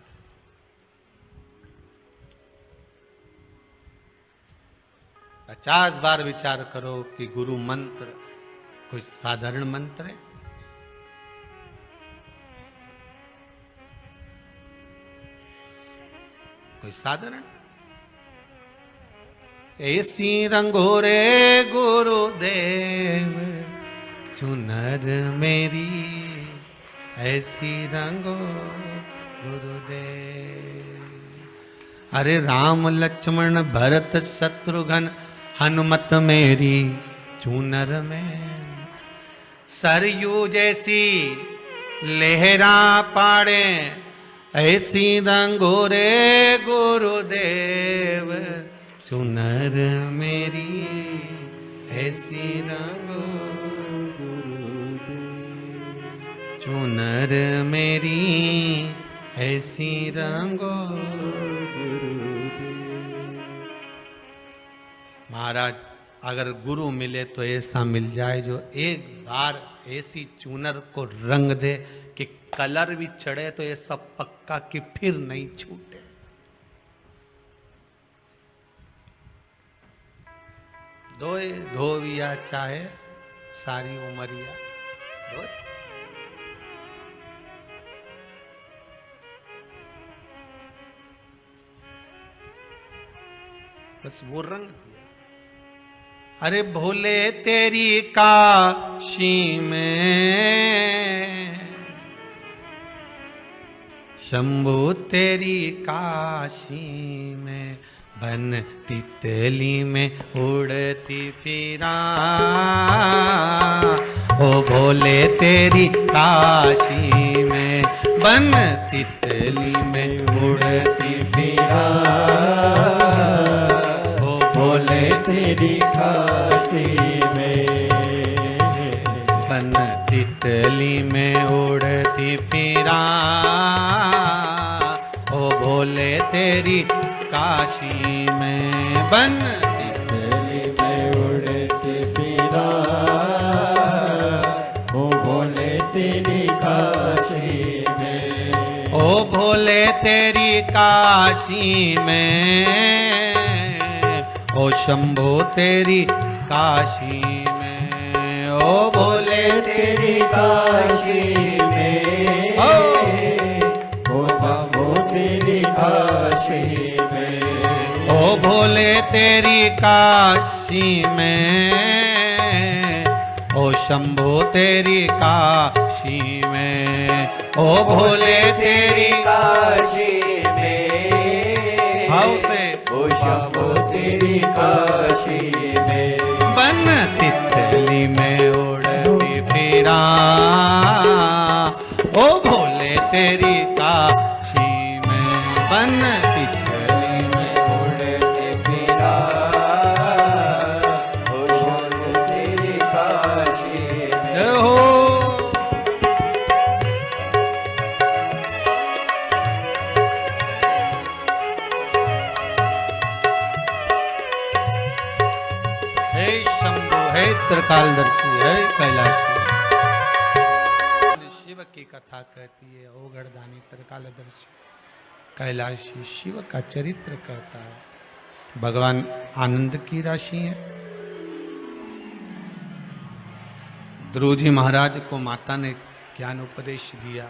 पचास बार विचार करो कि गुरु मंत्र कोई साधारण मंत्र है? कोई साधारण? ऐसी रंगोरे गुरुदेव चुनर मेरी, ऐसी रंगो गुरुदेव। अरे राम लक्ष्मण भरत शत्रुघ्न हनुमत मेरी चूनर में, सरयू जैसी लहरा पाड़े ऐसी रंगोरे गुरुदेव चुनर मेरी, ऐसी रंगो गुरुदेव चुनर मेरी, ऐसी रंगो महाराज। अगर गुरु मिले तो ऐसा मिल जाए जो एक बार ऐसी चूनर को रंग दे कि कलर भी चढ़े तो ये सब पक्का कि फिर नहीं छूटे। धोए धोविया चाहे सारी उमरिया धोए। बस वो रंग दिया। अरे भोले तेरी काशी में, शंभू तेरी काशी में, बन तितली में उड़ती फिरा। ओ भोले तेरी काशी में, बन तितली में उड़ती फिरा। ओ भोले तेरी काशी में, बन तितली में उड़ती फिरा। ओ भोले तेरी काशी में, बन तितली में उड़ती फिरा। ओ भोले तेरी काशी में, ओ भोले तेरी काशी में, ओ शंभो तेरी काशी में। ओ भोले तेरी काशी में, ओ शंभो तेरी काशी में। ओ भोले तेरी काशी में, ओ शंभो तेरी काशी में। ओ भोले तेरी काशी में, हाउ से ओ शंभो तेरी काशी में, बन तितली में उड़ती फिरा। ओ भोले तेरी काशी में, बन तितली में उड़ती फिरा। ओ भोले तेरी काशी में हो। है त्रिकालदर्शी है कैलाशी। शिव की कथा कहती है ओगड़दानी त्रिकालदर्शी कैलाशी शिव का चरित्र कहता है। भगवान आनंद की राशि है। ध्रुव जी महाराज को माता ने ज्ञान उपदेश दिया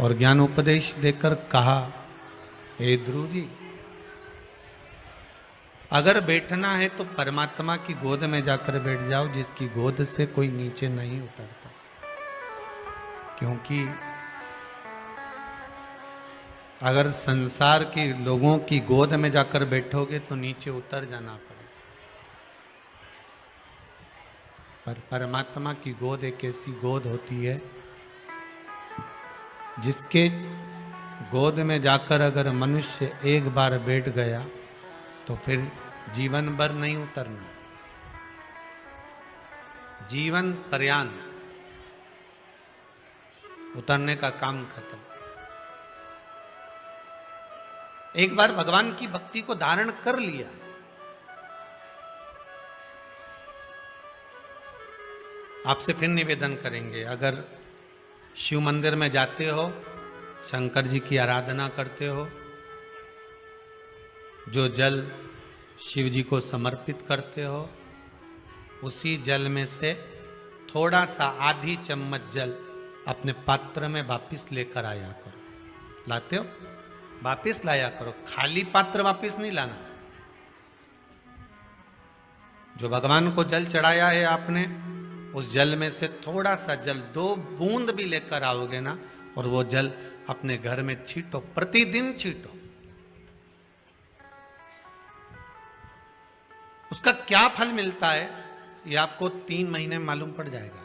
और ज्ञान उपदेश देकर कहा, हे ध्रुव जी, अगर बैठना है तो परमात्मा की गोद में जाकर बैठ जाओ, जिसकी गोद से कोई नीचे नहीं उतरता। क्योंकि अगर संसार के लोगों की गोद में जाकर बैठोगे तो नीचे उतर जाना पड़ेगा। पर परमात्मा की गोद एक ऐसी गोद होती है जिसके गोद में जाकर अगर मनुष्य एक बार बैठ गया तो फिर जीवन भर नहीं उतरना, जीवन पर्यंत उतरने का काम खत्म। एक बार भगवान की भक्ति को धारण कर लिया, आपसे फिर निवेदन करेंगे, अगर शिव मंदिर में जाते हो, शंकर जी की आराधना करते हो, जो जल शिव जी को समर्पित करते हो, उसी जल में से थोड़ा सा आधी चम्मच जल अपने पात्र में वापिस लेकर आया करो। लाते हो? वापिस लाया करो, खाली पात्र वापिस नहीं लाना। जो भगवान को जल चढ़ाया है आपने, उस जल में से थोड़ा सा जल 2 बूंद भी लेकर आओगे ना, और वो जल अपने घर में छींटो, प्रतिदिन छींटो। उसका क्या फल मिलता है ये आपको 3 महीने में मालूम पड़ जाएगा।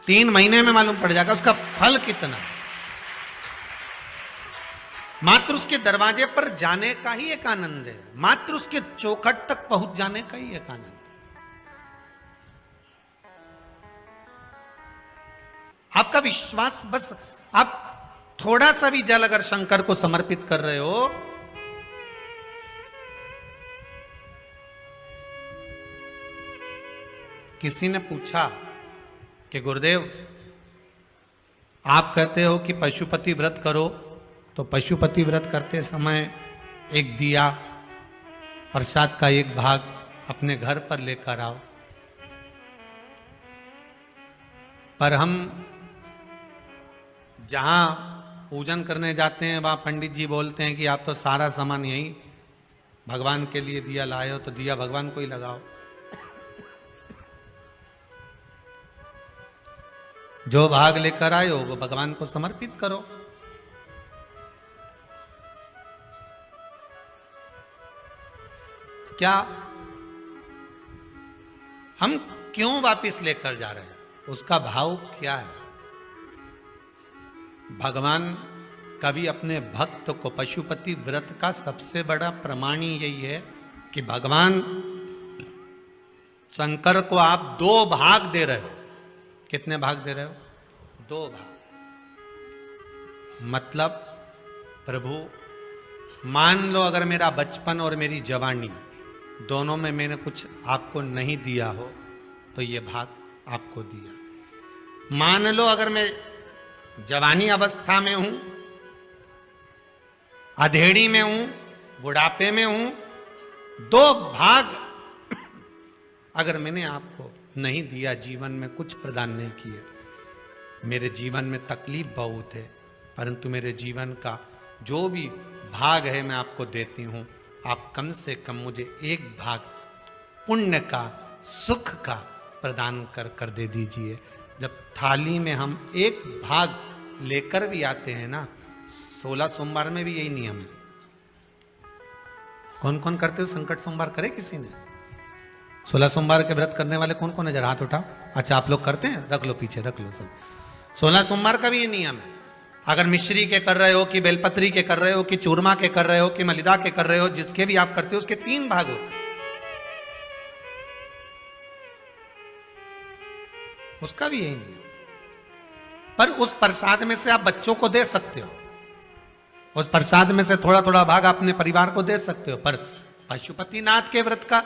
3 महीने में मालूम पड़ जाएगा उसका फल कितना। मात्र उसके दरवाजे पर जाने का ही एक आनंद है, मात्र उसके चौखट तक पहुंच जाने का ही एक आनंद। आपका विश्वास, बस आप थोड़ा सा भी जल अगर शंकर को समर्पित कर रहे हो, किसी ने पूछा कि गुरुदेव आप कहते हो कि पशुपति व्रत करो, तो पशुपति व्रत करते समय एक दिया, प्रसाद का एक भाग अपने घर पर लेकर आओ। पर हम जहां पूजन करने जाते हैं वहां पंडित जी बोलते हैं कि आप तो सारा सामान यही भगवान के लिए दिया लाए हो, तो दिया भगवान को ही लगाओ। जो भाग लेकर आए हो वो भगवान को समर्पित करो। क्या हम क्यों वापिस लेकर जा रहे हैं, उसका भाव क्या है? भगवान कभी अपने भक्त को, पशुपति व्रत का सबसे बड़ा प्रमाण ही यही है कि भगवान शंकर को आप 2 भाग दे रहे हो। कितने भाग दे रहे हो? 2 भाग। मतलब प्रभु मान लो अगर मेरा बचपन और मेरी जवानी दोनों में मैंने कुछ आपको नहीं दिया हो, तो ये भाग आपको दिया। मान लो अगर मैं जवानी अवस्था में हूं, अधेड़ी में हूं, बुढ़ापे में हूं, 2 भाग अगर मैंने आपको नहीं दिया, जीवन में कुछ प्रदान नहीं किया, मेरे जीवन में तकलीफ बहुत है, परंतु मेरे जीवन का जो भी भाग है मैं आपको देती हूं, आप कम से कम मुझे 1 भाग पुण्य का, सुख का प्रदान कर दे दीजिए। जब थाली में हम 1 भाग लेकर भी आते हैं ना, 16 सोमवार में भी यही नियम है। कौन कौन करते हो संकट सोमवार? करे किसी ने? 16 सोमवार के व्रत करने वाले कौन कौन है? जरा हाथ उठाओ। अच्छा, आप लोग करते हैं? रख लो, पीछे रख लो सब। 16 सोमवार का भी ये नियम है। अगर मिश्री के कर रहे हो, कि बेलपत्री के कर रहे हो, कि चूरमा के कर रहे हो, कि मलिदा के कर रहे हो, जिसके भी आप करते हो उसके 3 भाग होते हैं। उसका भी यही नियम। पर उस प्रसाद में से आप बच्चों को दे सकते हो, उस प्रसाद में से थोड़ा थोड़ा भाग अपने परिवार को दे सकते हो। पर पशुपतिनाथ के व्रत का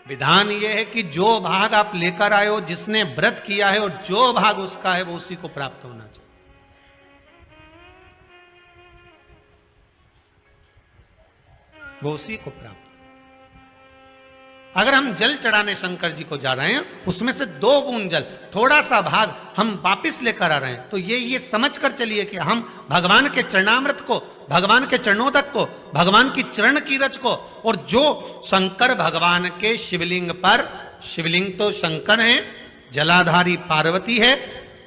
विधान यह है कि जो भाग आप लेकर आए हो, जिसने व्रत किया है, और जो भाग उसका है वो उसी को प्राप्त होना चाहिए। वो उसी को प्राप्त। अगर हम जल चढ़ाने शंकर जी को जा रहे हैं, उसमें से 2 बूंद जल, थोड़ा सा भाग हम वापिस लेकर आ रहे हैं, तो ये समझ कर चलिए कि हम भगवान के चरणामृत को, भगवान के चरणोदक को, भगवान की चरण की रज को, और जो शंकर भगवान के शिवलिंग पर, शिवलिंग तो शंकर है, जलाधारी पार्वती है,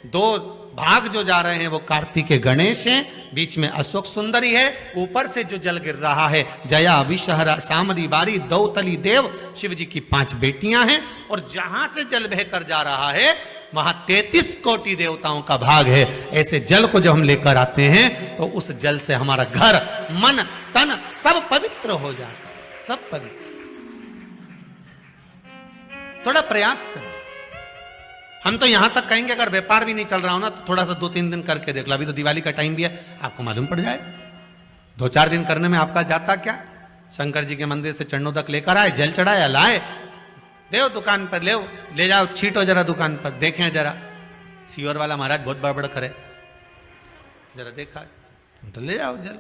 2 भाग जो जा रहे हैं वो कार्तिकेय गणेश हैं, बीच में अशोक सुंदरी है, ऊपर से जो जल गिर रहा है जया विषहरा सामरी बारी दौतली देव, शिव जी की 5 बेटियां हैं, और जहां से जल बहकर जा रहा है वहां 33 कोटि देवताओं का भाग है। ऐसे जल को जब हम लेकर आते हैं तो उस जल से हमारा घर, मन, तन सब पवित्र हो जाता है, सब पवित्र। थोड़ा प्रयास करें। हम तो यहां तक कहेंगे अगर व्यापार भी नहीं चल रहा हो ना, तो थोड़ा सा 2-3 दिन करके देख लो। अभी तो दिवाली का टाइम भी है, आपको मालूम पड़ जाएगा। 2-4 दिन करने में आपका जाता क्या? शंकर जी के मंदिर से चरणोदक लेकर आए, जल चढ़ाया, लाए, देव दुकान पर ले जाओ, छीटो जरा दुकान पर, देखें जरा सीवर वाला महाराज बहुत बड़बड़ करे, जरा देखा तुम तो ले जाओ जल।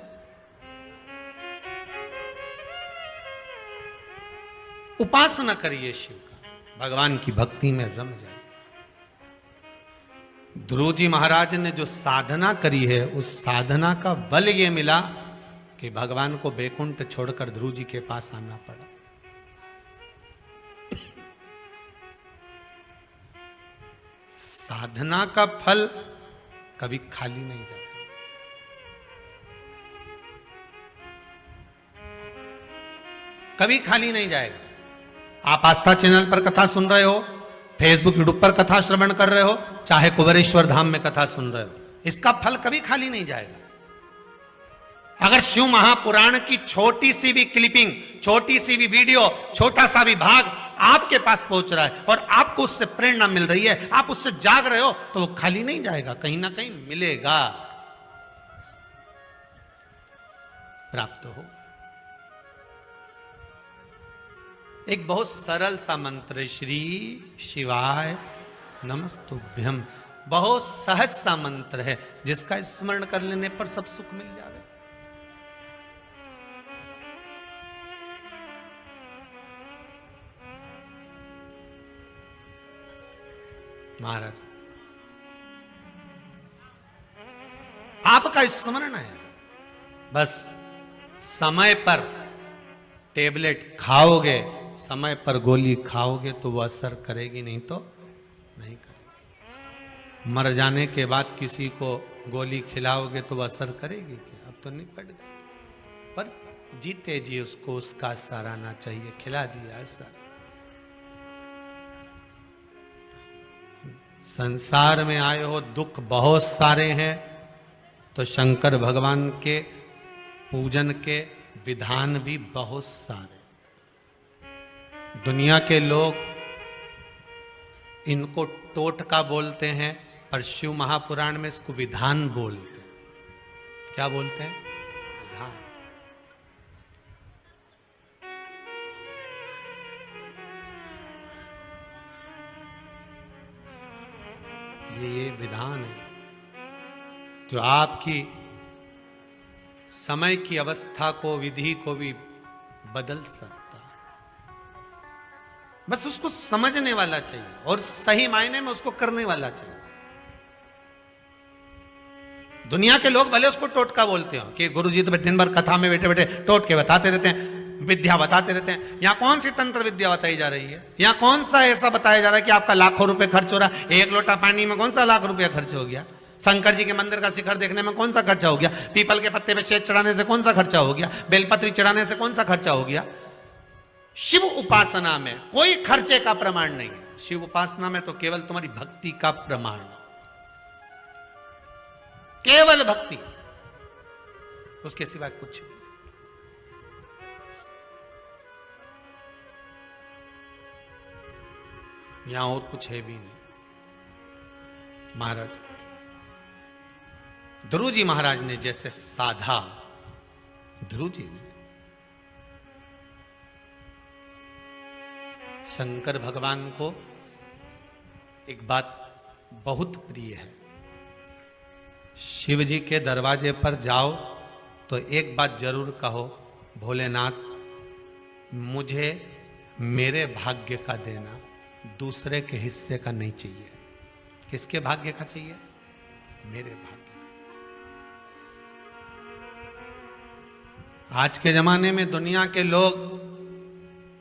उपासना करिए शिव का, भगवान की भक्ति में रम जाए। ध्रुव जी महाराज ने जो साधना करी है, उस साधना का बल ये मिला कि भगवान को बैकुंठ छोड़कर ध्रुव जी के पास आना पड़ा। साधना का फल कभी खाली नहीं जाता। कभी खाली नहीं जाएगा। आप आस्था चैनल पर कथा सुन रहे हो, फेसबुक यूट्यूब पर कथा श्रवण कर रहे हो, चाहे कुबेरेश्वर धाम में कथा सुन रहे हो, इसका फल कभी खाली नहीं जाएगा। अगर शिव महापुराण की छोटी सी भी क्लिपिंग, छोटी सी भी वीडियो, छोटा सा भी भाग आपके पास पहुंच रहा है और आपको उससे प्रेरणा मिल रही है, आप उससे जाग रहे हो, तो वो खाली नहीं जाएगा, कहीं ना कहीं मिलेगा, प्राप्त हो। एक बहुत सरल सा मंत्र है, श्री शिवाय नमस्तुभ्यम। बहुत सहज सा मंत्र है, जिसका स्मरण कर लेने पर सब सुख मिल जावे। महाराज आपका स्मरण है, बस समय पर टेबलेट खाओगे, समय पर गोली खाओगे तो वो असर करेगी, नहीं तो नहीं करेगी। मर जाने के बाद किसी को गोली खिलाओगे तो वो असर करेगी क्या? अब तो निपट गए, पर जीते जी उसको उसका सराहना चाहिए, खिला दिया असर। संसार में आए हो, दुख बहुत सारे हैं, तो शंकर भगवान के पूजन के विधान भी बहुत सारे। दुनिया के लोग इनको टोटका बोलते हैं, पर शिव महापुराण में इसको विधान बोलते हैं। क्या बोलते हैं? विधान। ये विधान है जो आपकी समय की अवस्था को, विधि को भी बदल सकता है। बस उसको समझने वाला चाहिए और सही मायने में उसको करने वाला चाहिए। दुनिया के लोग भले उसको टोटका बोलते हो कि गुरुजी तो दिन भर कथा में बैठे बैठे टोटके बताते रहते हैं, विद्या बताते रहते हैं। यहां कौन सी तंत्र विद्या बताई जा रही है? यहां कौन सा ऐसा बताया जा रहा है कि आपका लाखों रुपए खर्च हो रहा है? एक लोटा पानी में कौन सा लाख रुपया खर्च हो गया? शंकर जी के मंदिर का शिखर देखने में कौन सा खर्चा हो गया? पीपल के पत्ते पे शेष चढ़ाने से कौन सा खर्चा हो गया? बेलपत्री चढ़ाने से कौन सा खर्चा हो गया? शिव उपासना में कोई खर्चे का प्रमाण नहीं है। शिव उपासना में तो केवल तुम्हारी भक्ति का प्रमाण, केवल भक्ति, उसके सिवा कुछ नहीं। यहां और कुछ है भी नहीं। महाराज ध्रुव जी महाराज ने जैसे साधा, ध्रुव जी ने शंकर भगवान को एक बात बहुत प्रिय है। शिव जी के दरवाजे पर जाओ तो एक बात जरूर कहो, भोलेनाथ मुझे मेरे भाग्य का देना, दूसरे के हिस्से का नहीं चाहिए। किसके भाग्य का चाहिए? मेरे भाग्य का। आज के जमाने में दुनिया के लोग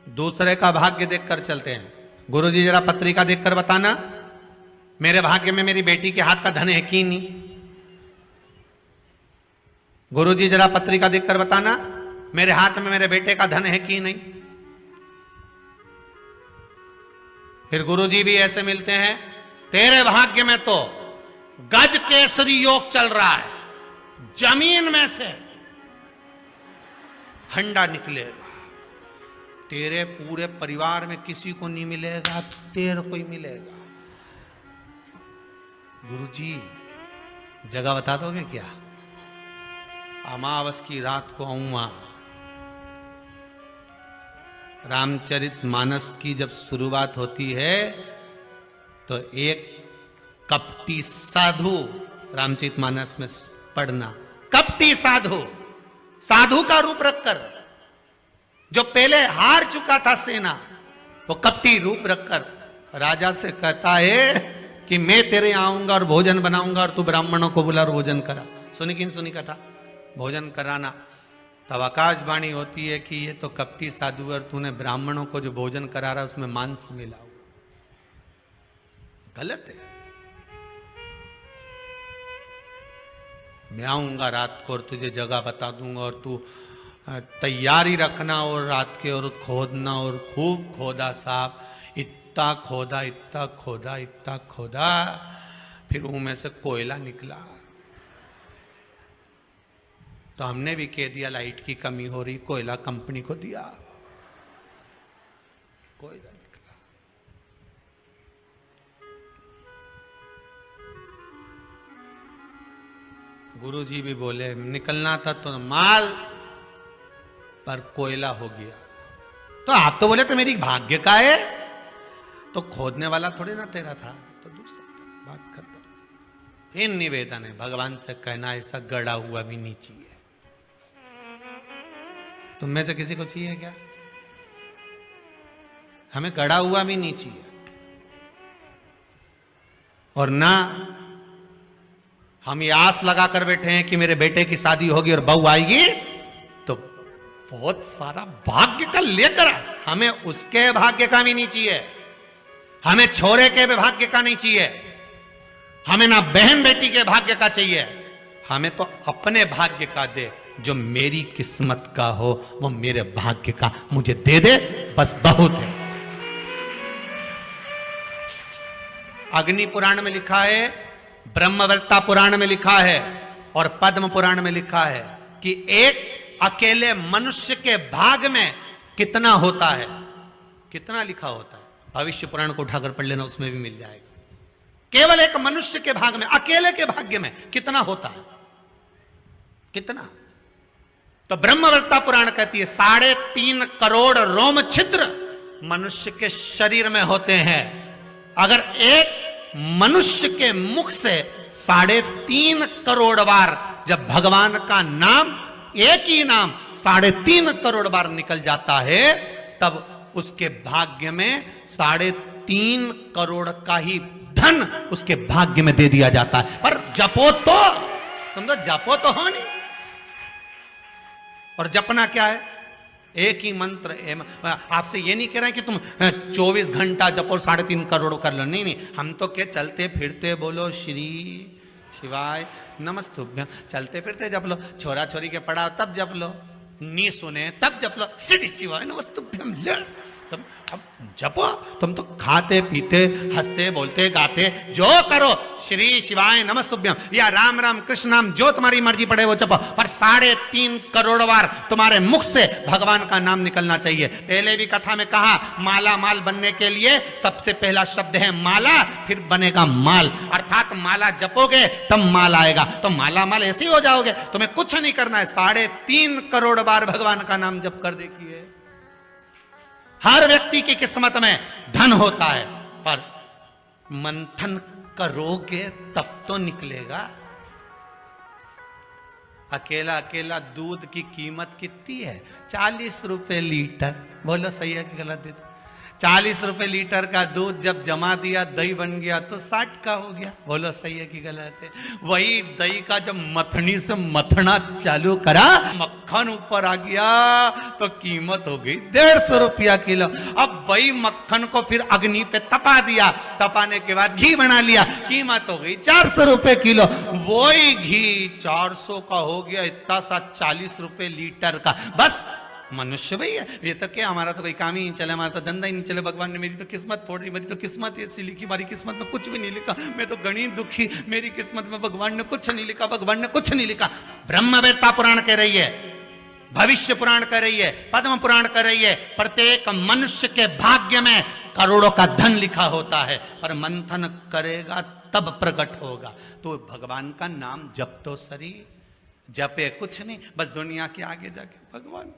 दूसरे का भाग्य देखकर चलते हैं। गुरुजी जरा पत्रिका देखकर बताना, मेरे भाग्य में मेरी बेटी के हाथ का धन है कि नहीं? गुरुजी जरा पत्रिका देखकर बताना, मेरे हाथ में मेरे बेटे का धन है कि नहीं? फिर गुरुजी भी ऐसे मिलते हैं, तेरे भाग्य में तो गज केसरी योग चल रहा है, जमीन में से हंडा निकलेगा, तेरे पूरे परिवार में किसी को नहीं मिलेगा, तेरे को ही मिलेगा। गुरुजी जगह बता दोगे क्या? अमावस की रात को आऊंगा। रामचरित मानस की जब शुरुआत होती है तो एक कपटी साधु, रामचरितमानस में पढ़ना, कपटी साधु, साधु का रूप रखकर, जो पहले हार चुका था सेना, वो कपटी रूप रखकर राजा से कहता है कि मैं तेरे यहाँ आऊंगा और भोजन बनाऊंगा और तू ब्राह्मणों को बुला और भोजन करा। सुनी कि नहीं सुनी कथा? भोजन कराना। तब आकाशवाणी होती है कि ये तो कपटी साधु और तूने ब्राह्मणों को जो भोजन करा रहा उसमें मांस मिला, गलत है। मैं आऊंगा रात को और तुझे जगह बता दूंगा और तू तैयारी रखना और रात के और खोदना, और खूब खोदा साहब, इतना खोदा इतना खोदा इतना खोदा, फिर उनमें से कोयला निकला। तो हमने भी कह दिया लाइट की कमी हो रही, कोयला कंपनी को दिया, कोयला निकला। गुरुजी भी बोले निकलना था तो माल, पर कोयला हो गया। तो आप तो बोले तो मेरी भाग्य का है, तो खोदने वाला थोड़ी ना तेरा था, तो दूसरा था, बात खत्म। फिर निवेदन है भगवान से कहना ऐसा गड़ा हुआ भी नहीं चाहिए। तुम में से किसी को चाहिए क्या? हमें गड़ा हुआ भी नहीं चाहिए, और ना हम ये आस लगा कर बैठे हैं कि मेरे बेटे की शादी होगी और बहू आएगी तो बहुत सारा भाग्य का लेकर, हमें उसके भाग्य का भी नहीं चाहिए, हमें छोरे के भी भाग्य का नहीं चाहिए, हमें ना बहन बेटी के भाग्य का चाहिए, हमें तो अपने भाग्य का दे। जो मेरी किस्मत का हो वो मेरे भाग्य का मुझे दे दे, बस बहुत है। अग्नि पुराण में लिखा है, ब्रह्मवर्ता पुराण में लिखा है और पद्म पुराण में लिखा है कि एक अकेले मनुष्य के भाग में कितना होता है, कितना लिखा होता है। भविष्य पुराण को उठाकर पढ़ लेना, उसमें भी मिल जाएगा। केवल एक मनुष्य के भाग में, अकेले के भाग्य में कितना होता है, कितना। तो ब्रह्मवर्ता पुराण कहती है 3.5 करोड़ रोम छिद्र मनुष्य के शरीर में होते हैं। अगर एक मनुष्य के मुख से 3.5 करोड़ बार जब भगवान का नाम, एक ही नाम 3.5 करोड़ बार निकल जाता है, तब उसके भाग्य में 3.5 करोड़ का ही धन उसके भाग्य में दे दिया जाता है। पर जपो तो, तुम तो जपो तो हो नहीं। और जपना क्या है? एक ही मंत्र। आपसे ये नहीं कह रहे हैं कि तुम 24 घंटा जपो 3.5 करोड़ कर लो, नहीं नहीं। हम तो क्या चलते फिरते बोलो श्री शिवाय नमस्तुभ्यं, चलते फिरते जप लो, छोरा छोरी के पढ़ाओ तब जप लो, नी सुने तब जप लो, श्री शिवाय नमस्तुभ्यं। तुम अब जपो, तुम तो खाते पीते हंसते बोलते गाते जो करो, श्री शिवाय नमस्तुभ्यं या राम राम कृष्ण नाम जो तुम्हारी मर्जी पड़े वो जपो, पर 3.5 करोड़ बार तुम्हारे मुख से भगवान का नाम निकलना चाहिए। पहले भी कथा में कहा, माला माल बनने के लिए सबसे पहला शब्द है माला, फिर बनेगा माल, अर्थात माला जपोगे तब माल आएगा। तो माला माल ऐसे ही हो जाओगे, तुम्हें कुछ नहीं करना है, 3.5 करोड़ बार भगवान का नाम जप कर देखिए। हर व्यक्ति की किस्मत में धन होता है, पर मंथन करोगे तब तो निकलेगा। अकेला अकेला दूध की कीमत कितनी है? 40 रुपए लीटर। बोलो सही है कि गलत है? 40 रुपए लीटर का दूध जब जमा दिया, दही बन गया तो 60 का हो गया। बोलो सही है कि गलत है? वही दही का जब मथनी से मथना चालू करा, मक्खन ऊपर आ गया तो कीमत हो गई 150 रुपया किलो। अब वही मक्खन को फिर अग्नि पे तपा दिया, तपाने के बाद घी बना लिया, कीमत हो गई 400 रुपए किलो। वही घी 400 का हो गया, इतना सा 40 रुपए लीटर का। बस मनुष्य भाई है ये, तो क्या हमारा तो कोई काम ही नहीं चले, हमारा तो धंधा ही नहीं चले। भगवान ने मेरी तो किस्मत फोड़ी, मेरी तो किस्मत ऐसी लिखी, हमारी किस्मत में कुछ भी नहीं लिखा, मैं तो गणित दुखी, मेरी किस्मत में भगवान ने कुछ नहीं लिखा, भगवान ने कुछ नहीं लिखा। ब्रह्मवेत्ता पुराण कह रही है, भविष्य पुराण कह रही है, पद्म पुराण कह रही है, प्रत्येक मनुष्य के भाग्य में करोड़ों का धन लिखा होता है, पर मंथन करेगा तब प्रकट होगा। तो भगवान का नाम जप तो सरी, जपे कुछ नहीं, बस दुनिया के आगे जाके भगवान,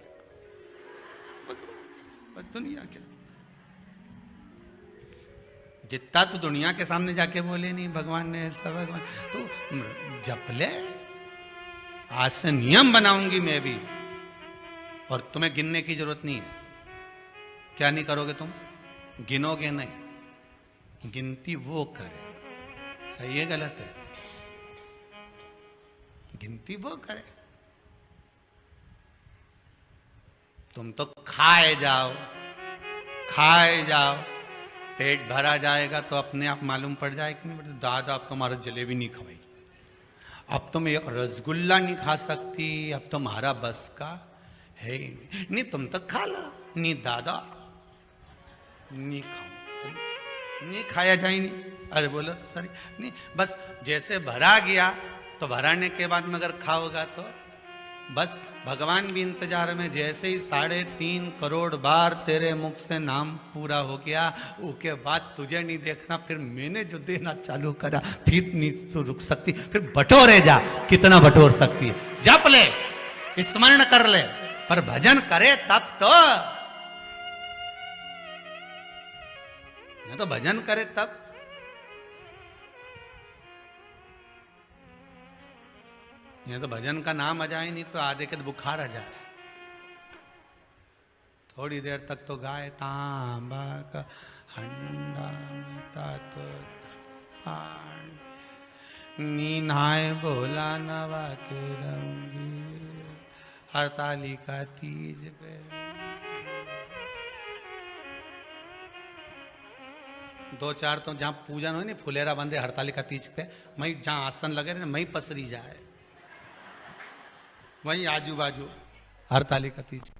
दुनिया क्या। जितना तो दुनिया के सामने जाके बोले नहीं भगवान ने ऐसा, भगवान तो जप ले। आज से नियम बनाऊंगी मैं भी, और तुम्हें गिनने की जरूरत नहीं है। क्या नहीं करोगे तुम? गिनोगे नहीं, गिनती वो करे। सही है गलत है? गिनती वो करे। तुम तो खाए जाओ, खाए जाओ, पेट भरा जाएगा तो अपने आप मालूम पड़ जाएगा कि नहीं, दादा अब तुम्हारा जलेबी नहीं खवाई, अब तुम एक रसगुल्ला नहीं खा सकती, अब तुम्हारा बस का है ही नहीं, तुम तो खा लो। नहीं दादा नहीं खाओ, तुम नहीं खाया जाए नहीं। अरे बोलो तो सर नहीं, बस जैसे भरा गया तो भराने के बाद में अगर खाओगा तो बस भगवान भी इंतजार में। जैसे ही 3.5 करोड़ बार तेरे मुख से नाम पूरा हो गया, उसके बाद तुझे नहीं देखना, फिर मैंने जो देना चालू करा, फिर नहीं तो रुक सकती, फिर बटोरे जा, कितना बटोर सकती है। जप ले, स्मरण कर ले, पर भजन करे तब तो, नहीं तो भजन करे तब। ये तो भजन का नाम आ जाए नहीं तो आधे के तो बुखार आ जाए। थोड़ी देर तक तो गाए तांबा का हंडा तो नीनाए बोला नवा के रंगी हरतालिका तीज पे। दो चार तो जहां पूजन हो नहीं, फुलेरा बंदे हरतालिका तीज पे, वहीं जहां आसन लगे ना वहीं पसरी जाए, वहीं आजू बाजू हरतालिका तीज।